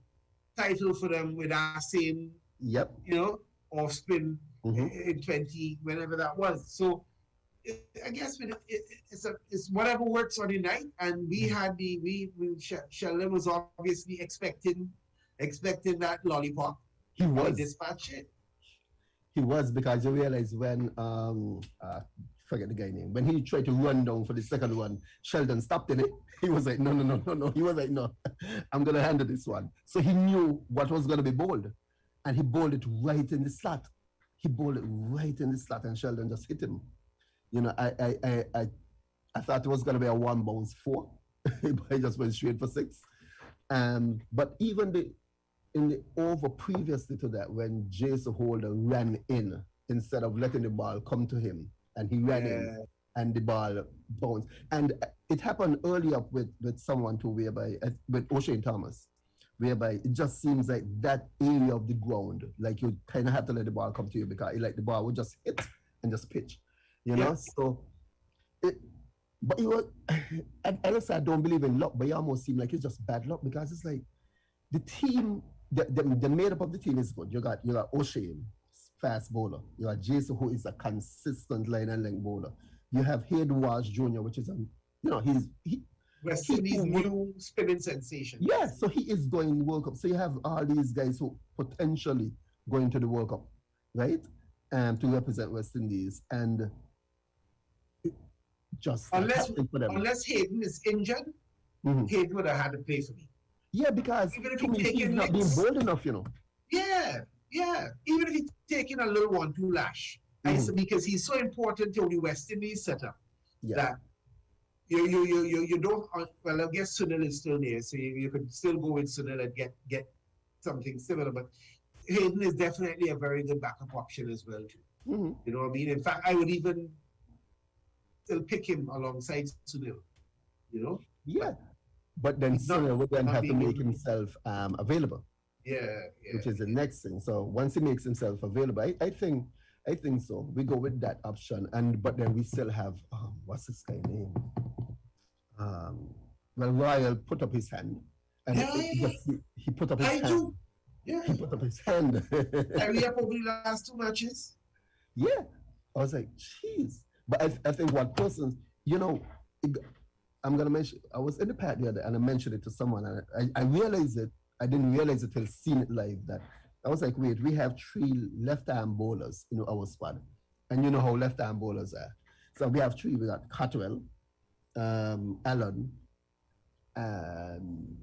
title for them with our same, you know, off spin in 20, whenever that was. So I guess it's whatever works on the night. And we had Sheldon was obviously expecting that lollipop. He was. Dispatch it. He was, because you realize when forget the guy name, when he tried to run down for the second one, Sheldon stopped in it. He was like, no. He was like, no, I'm gonna handle this one. So he knew what was gonna be bowled. and he bowled it right in the slot. He bowled it right in the slot, and Sheldon just hit him. You know, I thought it was going to be a one bounce 4, but he just went straight for 6. But even in the over previously to that, when Jason Holder ran in instead of letting the ball come to him, and he ran in and the ball bounced. And it happened earlier with someone too, whereby with O'Shane Thomas, whereby it just seems like that area of the ground, like you kind of have to let the ball come to you because like the ball would just hit and just pitch, you know? So, but you know, and honestly, I don't believe in luck, but it almost seems like it's just bad luck because it's like the team, the makeup of the team is good. You got O'Shane, fast bowler. You got Jason, who is a consistent line and length bowler. You have Hayden Walsh Jr., which is West Indies new spinning sensation. Yeah, so he is going to the World Cup. So you have all these guys who potentially going to the World Cup, right? To represent West Indies, and just unless Hayden is injured, Hayden would have had to play for me. Yeah, because even if he's not being bold enough, you know. Yeah. Even if he's taking a little 1-2 lash, because he's so important to the West Indies setup that you don't. Well, I guess Sunil is still there, so you could still go with Sunil and get something similar. But Hayden is definitely a very good backup option as well too. You know what I mean? In fact, I would even still pick him alongside Sunil. You know? Yeah. But then Sunil would then have to make himself available. Which is the next thing. So once he makes himself available, I think so. We go with that option, but then we still have what's this guy's name? Well, Royal put up his hand, and he put up his hand. He put up his hand. Hurry up over the last 2 matches. Yeah, I was like, jeez. But I think one person, you know, I'm gonna mention. I was in the pad the other, and I mentioned it to someone, and I realized it. I didn't realize it till seeing it live that I was like, wait, we have 3 left-arm bowlers in our squad. And you know how left-arm bowlers are. So we have 3. We got Cottrell, Allen, and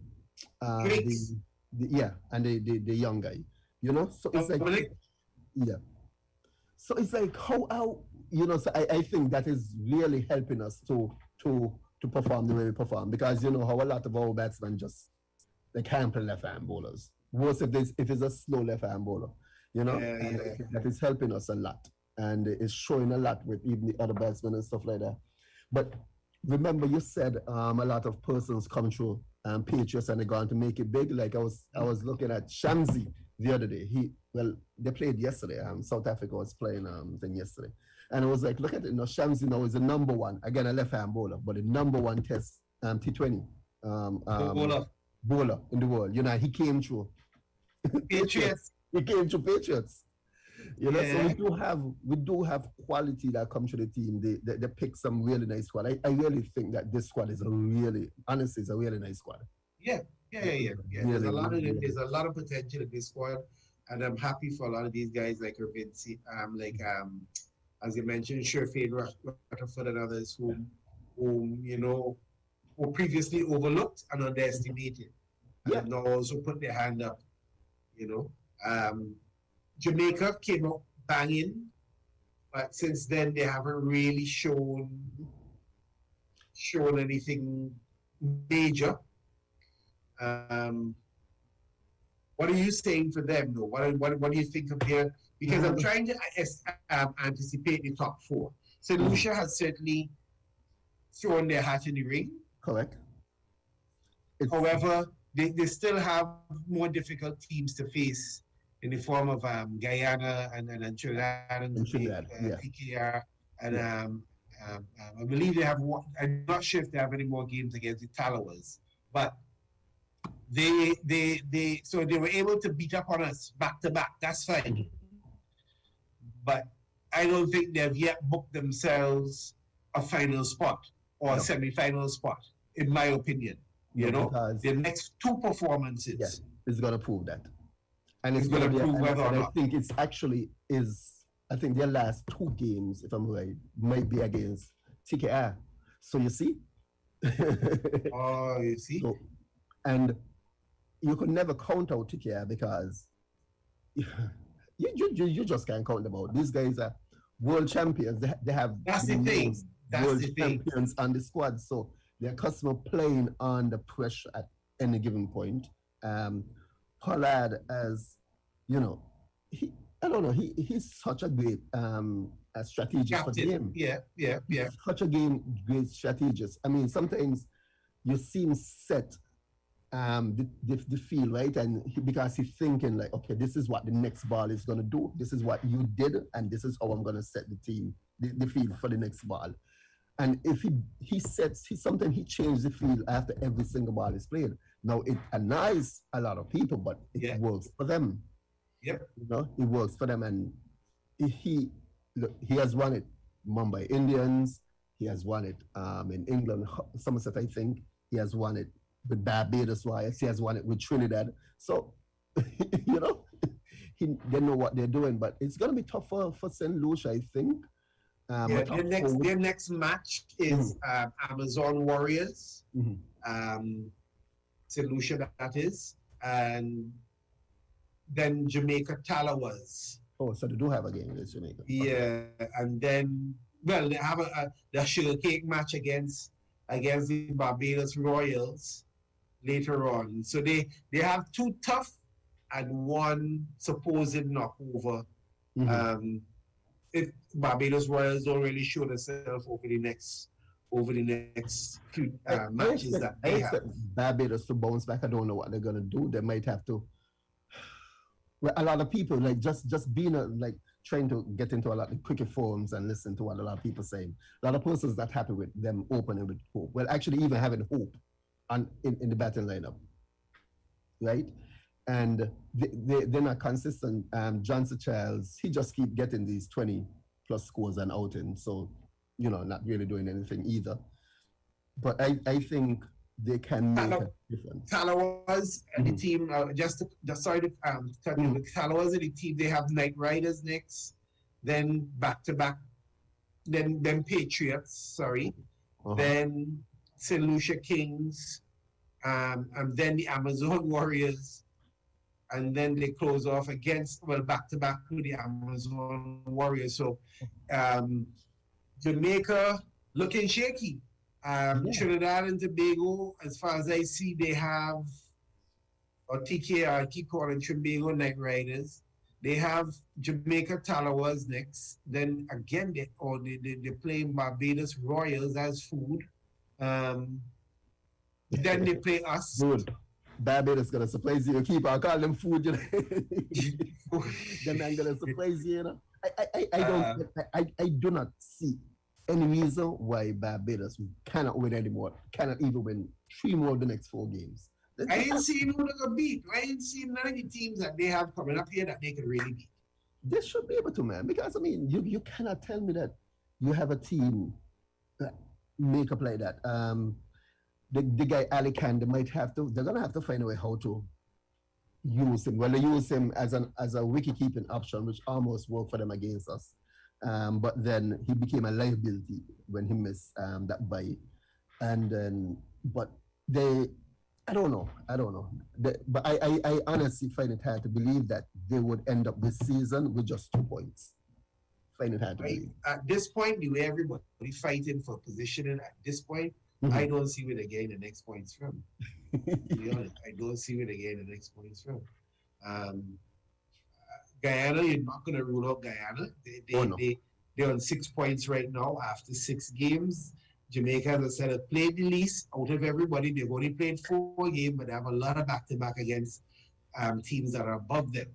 the young guy. You know? So it's like So it's like how you know, so I think that is really helping us to perform the way we perform. Because you know how a lot of our batsmen they can't play left-hand bowlers. Worse if it's a slow left-hand bowler, you know? That is helping us a lot. And it's showing a lot with even the other batsmen and stuff like that. But remember you said a lot of persons come through Patriots and they're going to make it big. Like I was looking at Shamsi the other day. They played yesterday. South Africa was playing thing yesterday. And I was like, look at it. Shamsi now is the number 1, again, a left-hand bowler, but the number 1 test T20 bowler in the world. You know, he came through Patriots. He came through Patriots. You know, so we do have quality that comes to the team. They pick some really nice squad. I really think that this squad is a really nice squad. Yeah. There's a lot of potential in this squad, and I'm happy for a lot of these guys like Urbansi, as you mentioned, Sherfade Rutherford and others whom you know were previously overlooked and underestimated. And now also put their hand up, you know. Jamaica came out banging, but since then they haven't really shown anything major. What are you saying for them, though? What do you think of their? Because I'm trying to anticipate the top 4. St. Lucia has certainly thrown their hat in the ring. Correct. However, they still have more difficult teams to face in the form of Guyana and Trinidad and PKR. And I believe they have one. I'm not sure if they have any more games against the Talawas, but they were able to beat up on us back to back. That's fine. But I don't think they've yet booked themselves a final spot or a semi-final spot, in my opinion. You know, the next 2 performances is going to prove that. And it's going to prove whether or not. I think it's actually I think their last 2 games, if I'm right, might be against TKR. So you see? You see? And you could never count out TKR because you just can't count them out. These guys are world champions. They have That's the thing. most That's world the thing. champions on the squad, so they're accustomed playing under pressure at any given point. Pollard, as you know, I don't know, he's such a great strategist for the Captain. game. Yeah. Such a great strategist. I mean, sometimes you see him set the field, right? And because he's thinking like, okay, this is what the next ball is going to do. This is what you did, and this is how I'm going to set the team, the field for the next ball. And if sometimes he changes the field after every single ball is played. Now it annoys a lot of people, but it works for them. Yep. You know, it works for them, and he has won it. Mumbai Indians, he has won it in England, Somerset, I think. He has won it with Barbados Warriors. He has won it with Trinidad. So, you know, they know what they're doing. But it's going to be tough for St. Lucia, I think. Their next match is Amazon Warriors. St. Lucia, that is. And then Jamaica Talawas. Oh, so they do have a game against Jamaica. Yeah, and then, well, they have the sugar cake match against the Barbados Royals later on. So they have two tough and one supposed knockover. If Barbados Royals don't really show themselves over the next few matches that they have. Barbados to bounce back. I don't know what they're gonna do. They might have to. Well, a lot of people like just being like trying to get into a lot of cricket forums and listen to what a lot of people saying. A lot of persons not happy with them opening with hope. Well, actually, even having hope in the batting lineup, right? And they're not consistent. Johnson Childs, he just keep getting these 20 plus scores and outing. So, you know, not really doing anything either. But I think they can make a difference. Talawas and the team, sorry to tell you, with Talawas and the team, they have Knight Riders next, then back-to-back, then Patriots, then St. Lucia Kings, and then the Amazon Warriors, and then they close off back-to-back with the Amazon Warriors. So Jamaica looking shaky. Trinidad and Tobago, as far as I see, they have, or TKR, I keep calling Tobago Knight Riders. They have Jamaica Talawas next. Then again, they're playing Barbados Royals as food. Then they play us. Good. Barbados gonna surprise you. Keep on calling them food. You know? Then I'm gonna surprise you. You know? I do not see any reason why Barbados cannot win anymore, cannot even win 3 more of the next 4 games. I ain't seen who they can beat. I ain't seen none of the teams that they have coming up here that they can really beat. They should be able to, man, because I mean, you cannot tell me that you have a team that make up like that. The guy Ali Khan, they're gonna have to find a way how to use him. Well, they use him as a wicket keeping option, which almost worked for them against us. But then he became a liability when he missed that bye. And then, but I don't know. But I honestly find it hard to believe that they would end up this season with just 2 points. Find it hard to believe. At this point, the way everybody fighting for positioning at this point, I don't see where they gain the next points from. To be honest, I don't see where they gain the next points from. Guyana, you're not going to rule out Guyana. They're on 6 points right now after 6 games. Jamaica, as I said, have played the least out of everybody. They've only played 4 games, but they have a lot of back-to-back against teams that are above them.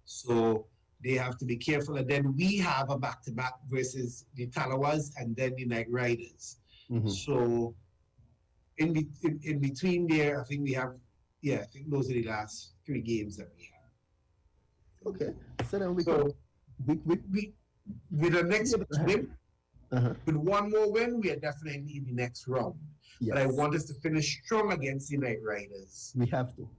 So they have to be careful. And then we have a back-to-back versus the Talawas and then the Knight Riders. So in between there, I think we have, I think those are the last 3 games that we have. Okay. So then with the next win, with 1 more win, we are definitely in the next round. Yes. But I want us to finish strong against the Knight Riders. We have to.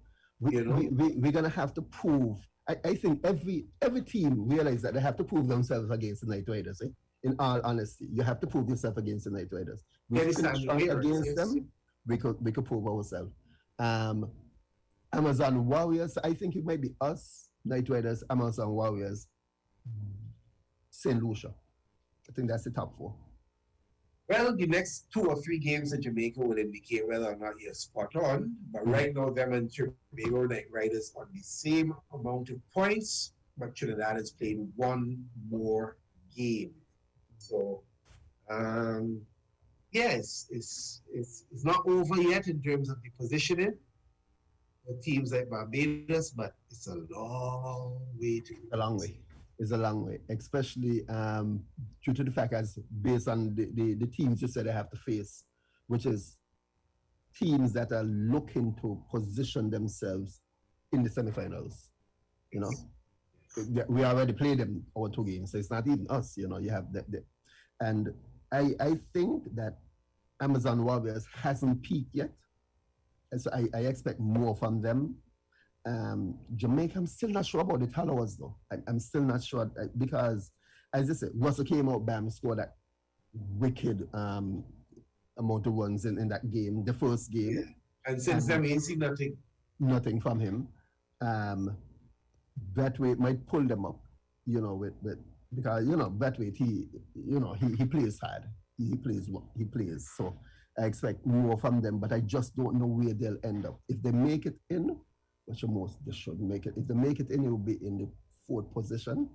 We're gonna have to prove. I think every team realize that they have to prove themselves against the Knight Riders. In all honesty, you have to prove yourself against the Knight Riders. We finish strong against them. We could prove ourselves. Amazon Warriors, I think it might be us Knight Riders, Amazon Warriors, St. Lucia. I think that's the top 4. Well, the next 2 or 3 games in Jamaica will indicate whether or not you're spot on. But right now, them and Tobago Knight Riders on the same amount of points, but Trinidad has played 1 more game. So, yes, it's not over yet in terms of the positioning for teams like Barbados, but it's a long way to go. A long way. It's a long way, especially due to the fact as based on the teams you said they have to face, which is teams that are looking to position themselves in the semifinals. You know, we already played them our 2 games, so it's not even us. You know, you have and I think that Amazon Warriors hasn't peaked yet, and so I expect more from them. Jamaica, I'm still not sure about the Tallawahs though. I'm still not sure because, as I said, Russell came out, bam, scored that wicked amount of runs in that game, the first game. Yeah. And since then, we ain't seen nothing. Nothing from him. Brathwaite might pull them up, you know, with because you know Brathwaite, he plays hard. He plays. So I expect more from them, but I just don't know where they'll end up. If they make it in, which most they should make it. If they make it in, it will be in the 4th position.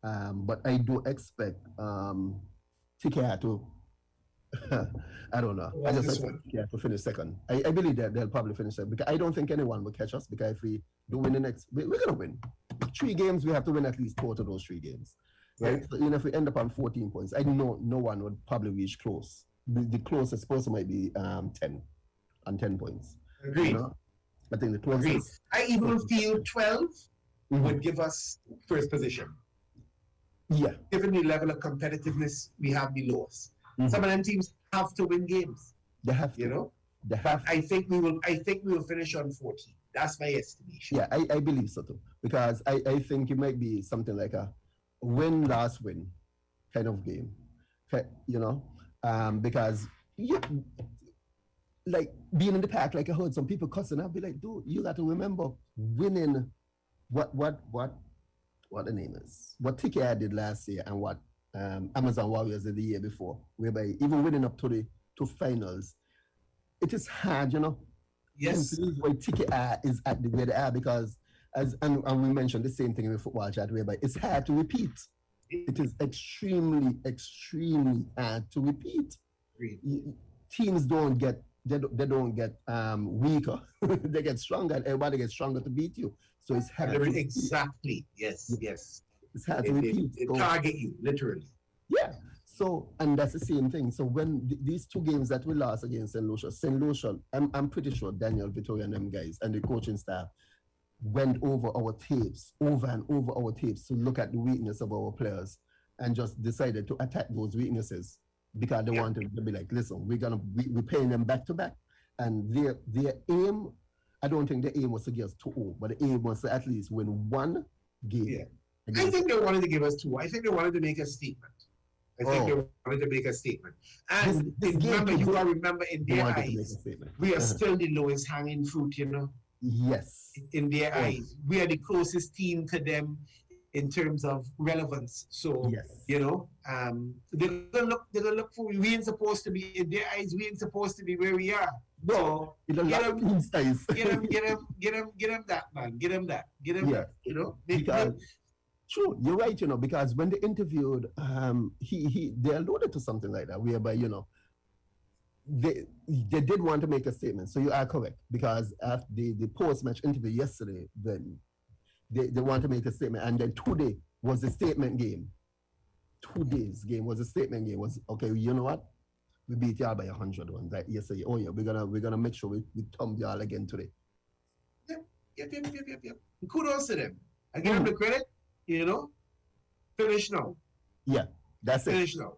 But I do expect TKR to, I don't know. I just expect TKR to finish 2nd. I believe that they'll probably finish 2nd because I don't think anyone will catch us because if we do win the next, we're going to win. 3 games, we have to win at least 4 of those 3 games. Right? So even if we end up on 14 points, I know no one would probably reach close. The closest person might be 10 points. Agreed. You know? I think the 12. Agreed. I even feel 12 would give us 1st position. Yeah. Given the level of competitiveness we have below us. Some of them teams have to win games. They have to. You know? They have I think we will finish on 14. That's my estimation. Yeah, I believe so too. Because I think it might be something like a win, last win kind of game. You know? Because like being in the pack, like I heard some people cussing, I'll be like, dude, you got to remember winning what the name is. What TKI did last year and what Amazon Warriors did the year before, whereby even winning up to finals, it is hard, you know. Yes. This is why TKI is at the way they are because and we mentioned the same thing in the football chat, whereby it's hard to repeat. It is extremely, extremely hard to repeat. Teams don't get weaker. They get stronger. Everybody gets stronger to beat you. So it's hard. Exactly. Yes. Yes. It's hard to repeat. It target you literally. Yeah. So and that's the same thing. So when these 2 games that we lost against St. Lucia, I'm pretty sure Daniel, Victoria, and them guys and the coaching staff went over our tapes, over and over our tapes to look at the weakness of our players and just decided to attack those weaknesses. Because they wanted to be like, listen, we're paying them back to back. And their aim, I don't think the aim was to get us 2-0, but the aim was to at least win 1 game. Yeah. I think they wanted to give us 2. I think they wanted to make a statement. They wanted to make a statement. And remember, you gotta remember in their eyes, we are still the lowest hanging fruit, you know. Yes. In their eyes. We are the closest team to them in terms of relevance. So, you know, they're gonna look for, we ain't supposed to be, in their eyes, we ain't supposed to be where we are. So, get them that, man. Get them that. You know? True, you're right, you know, because when they interviewed, they alluded to something like that, whereby, you know, they did want to make a statement. So you are correct, because after the post-match interview yesterday, then they want to make a statement, and then today was the statement game. 2 days game was a statement game. Was okay. You know what? We beat y'all by 100 ones. Like yesterday. Oh yeah, we're gonna make sure we thumb y'all again today. Yep. Kudos to them. I give them the credit. You know, finish now. Yeah, that's it. Finish now.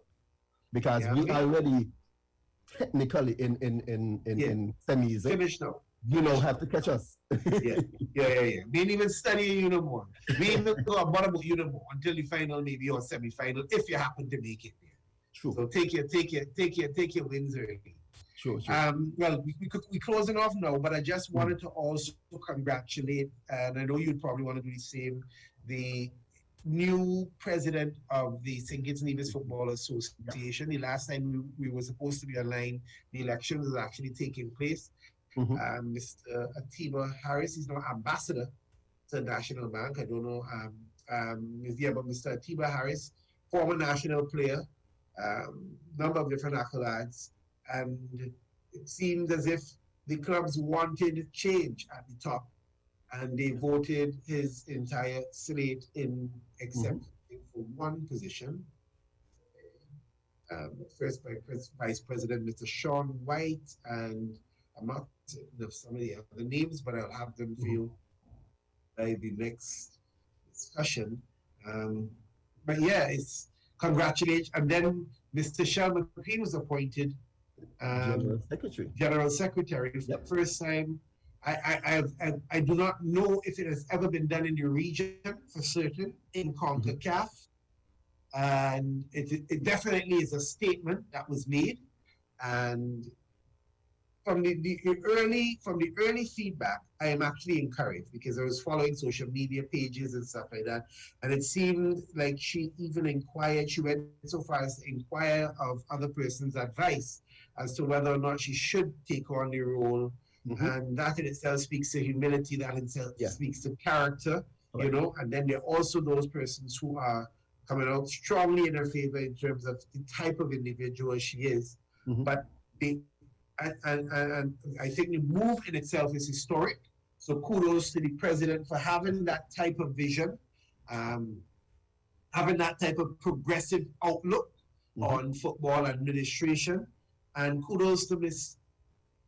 Because we already technically in semis. Finish now. You know, have to catch us. Yeah. We didn't even study you no more. We didn't even go about you no more until the final, maybe or semi-final, if you happen to make it there. True. So take your wins early. Sure. Well, we're closing off now, but I just wanted to also congratulate, and I know you'd probably want to do the same, the new president of the St. Kitts Nevis Football Association. The last time we were supposed to be online, the election was actually taking place. Mr. Atiba Harris is now ambassador to National Bank. I don't know, but Mr. Atiba Harris, former national player, number of different accolades, and it seemed as if the clubs wanted change at the top, and they voted his entire slate in except for one position. First by Vice President Mr. Sean White, and I'm not certain of some of the other names, but I'll have them for you by the next discussion. But yeah, it's congratulations. And then Mr. Shelman McLean was appointed General Secretary for the first time. I do not know if it has ever been done in the region for certain in CONCACAF. And it definitely is a statement that was made. And from the early feedback, I am actually encouraged, because I was following social media pages and stuff like that, and it seemed like she went so far as to inquire of other persons' advice as to whether or not she should take on the role. And that in itself speaks to humility, that in itself speaks to character, you know. And then there are also those persons who are coming out strongly in her favor in terms of the type of individual she is. But and I think the move in itself is historic. So kudos to the president for having that type of vision, having that type of progressive outlook on football administration, and kudos to Ms.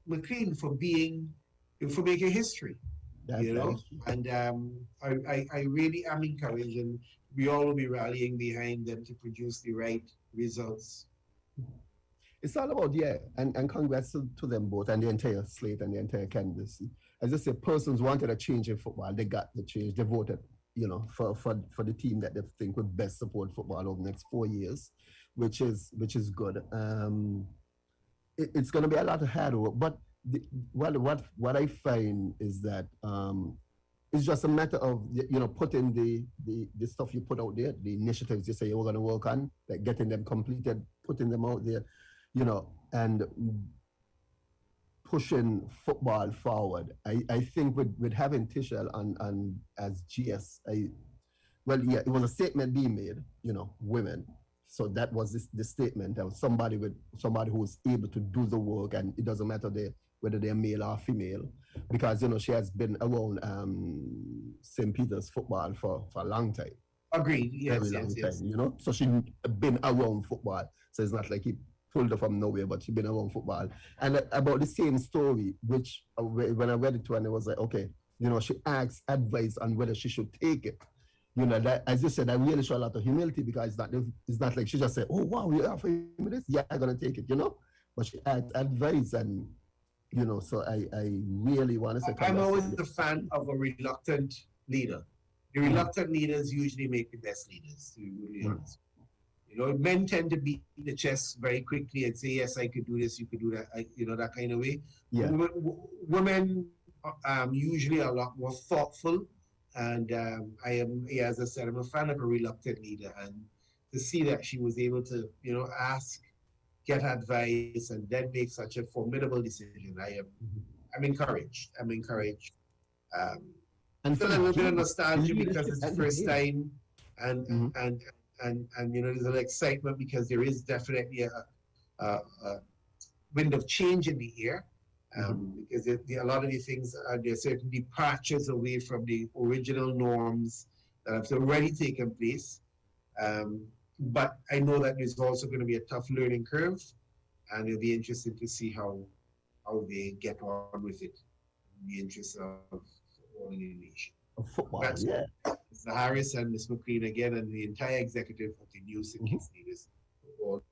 McLean for making history. You know, and I really am encouraged, and we all will be rallying behind them to produce the right results. It's all about, and congrats to them both and the entire slate and the entire candidacy. As I say, persons wanted a change in football. They got the change. They voted, you know, for the team that they think would best support football over the next 4 years, which is good. It's going to be a lot of hard work, but what I find is that it's just a matter of, you know, putting the stuff you put out there, the initiatives you say you're going to work on, like getting them completed, putting them out there, you know, and pushing football forward. I think with having Tishel and as GS, it was a statement being made, you know, women. So that was the statement of somebody who was able to do the work, and it doesn't matter whether they're male or female, because, you know, she has been around St. Peter's football for a long time. Agreed. Yes. You know, so she's been around football. So it's not like he pulled her from nowhere, but she's been around football. And about the same story, which when I read it to her, and it was like, okay, you know, she asked advice on whether she should take it. You know, that, as you said, I really show a lot of humility, because it's not like she just said, oh, wow, you're offering me this? Yeah, I'm going to take it, you know? But she asked advice, and, you know, so I really want to say, I'm always a fan of a reluctant leader. The reluctant leaders usually make the best leaders, to be really honest. You know, men tend to beat the chest very quickly and say, yes, I could do this, you could do that, you know, that kind of way. Yeah. Women usually are a lot more thoughtful. And as I said, I'm a fan of a reluctant leader. And to see that she was able to, you know, ask, get advice, and then make such a formidable decision, I'm encouraged. I'm encouraged. And feel a little bit of nostalgia because it's the first time, and you know, there's an excitement because there is definitely a wind of change in the air. Because a lot of these things there are certain departures away from the original norms that have already taken place. But I know that there's also going to be a tough learning curve, and it'll be interesting to see how they get on with it in the interest of all the nation. Of football, That's yeah. Mr. Harris and Ms. McLean again, and the entire executive of the new St. Kitts Nevis Football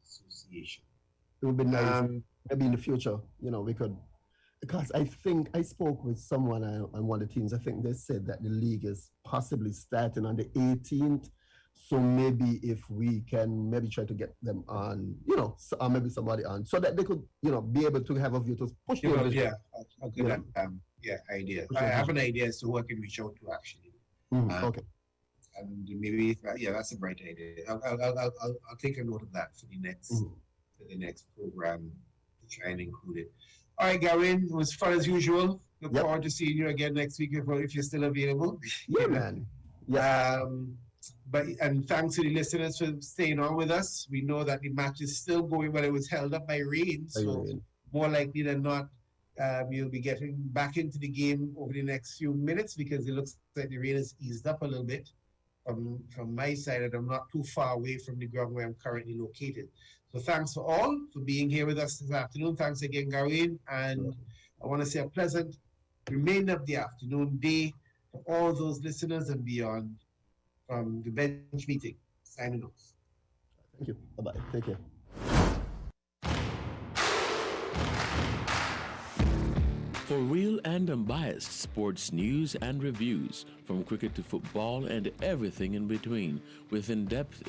Association. It would be nice. Maybe in the future, you know, we could, because I think I spoke with someone on one of the teams. I think they said that the league is possibly starting on the 18th, So maybe if we can maybe try to get them on, maybe somebody on, so that they could, be able to have a view to push their vision. A good idea. I have an idea as to who I can reach out to actually. Okay. And maybe that's a bright idea. I'll take a note of that for the next program to try and include it. All right, Gawain, it was fun as usual. Look forward to seeing you again next week if you're still available. Yeah, man. Yeah. And thanks to the listeners for staying on with us. We know that the match is still going, but it was held up by rain. So more likely than not, you'll be getting back into the game over the next few minutes because it looks like the rain has eased up a little bit from my side, and I'm not too far away from the ground where I'm currently located. So thanks for all for being here with us this afternoon. Thanks again, Gawain. And I want to say a pleasant remainder of the afternoon, day to all those listeners and beyond from the bench meeting. Signing off. Thank you. Bye-bye. Take care. For real and unbiased sports news and reviews, from cricket to football and everything in between, with in-depth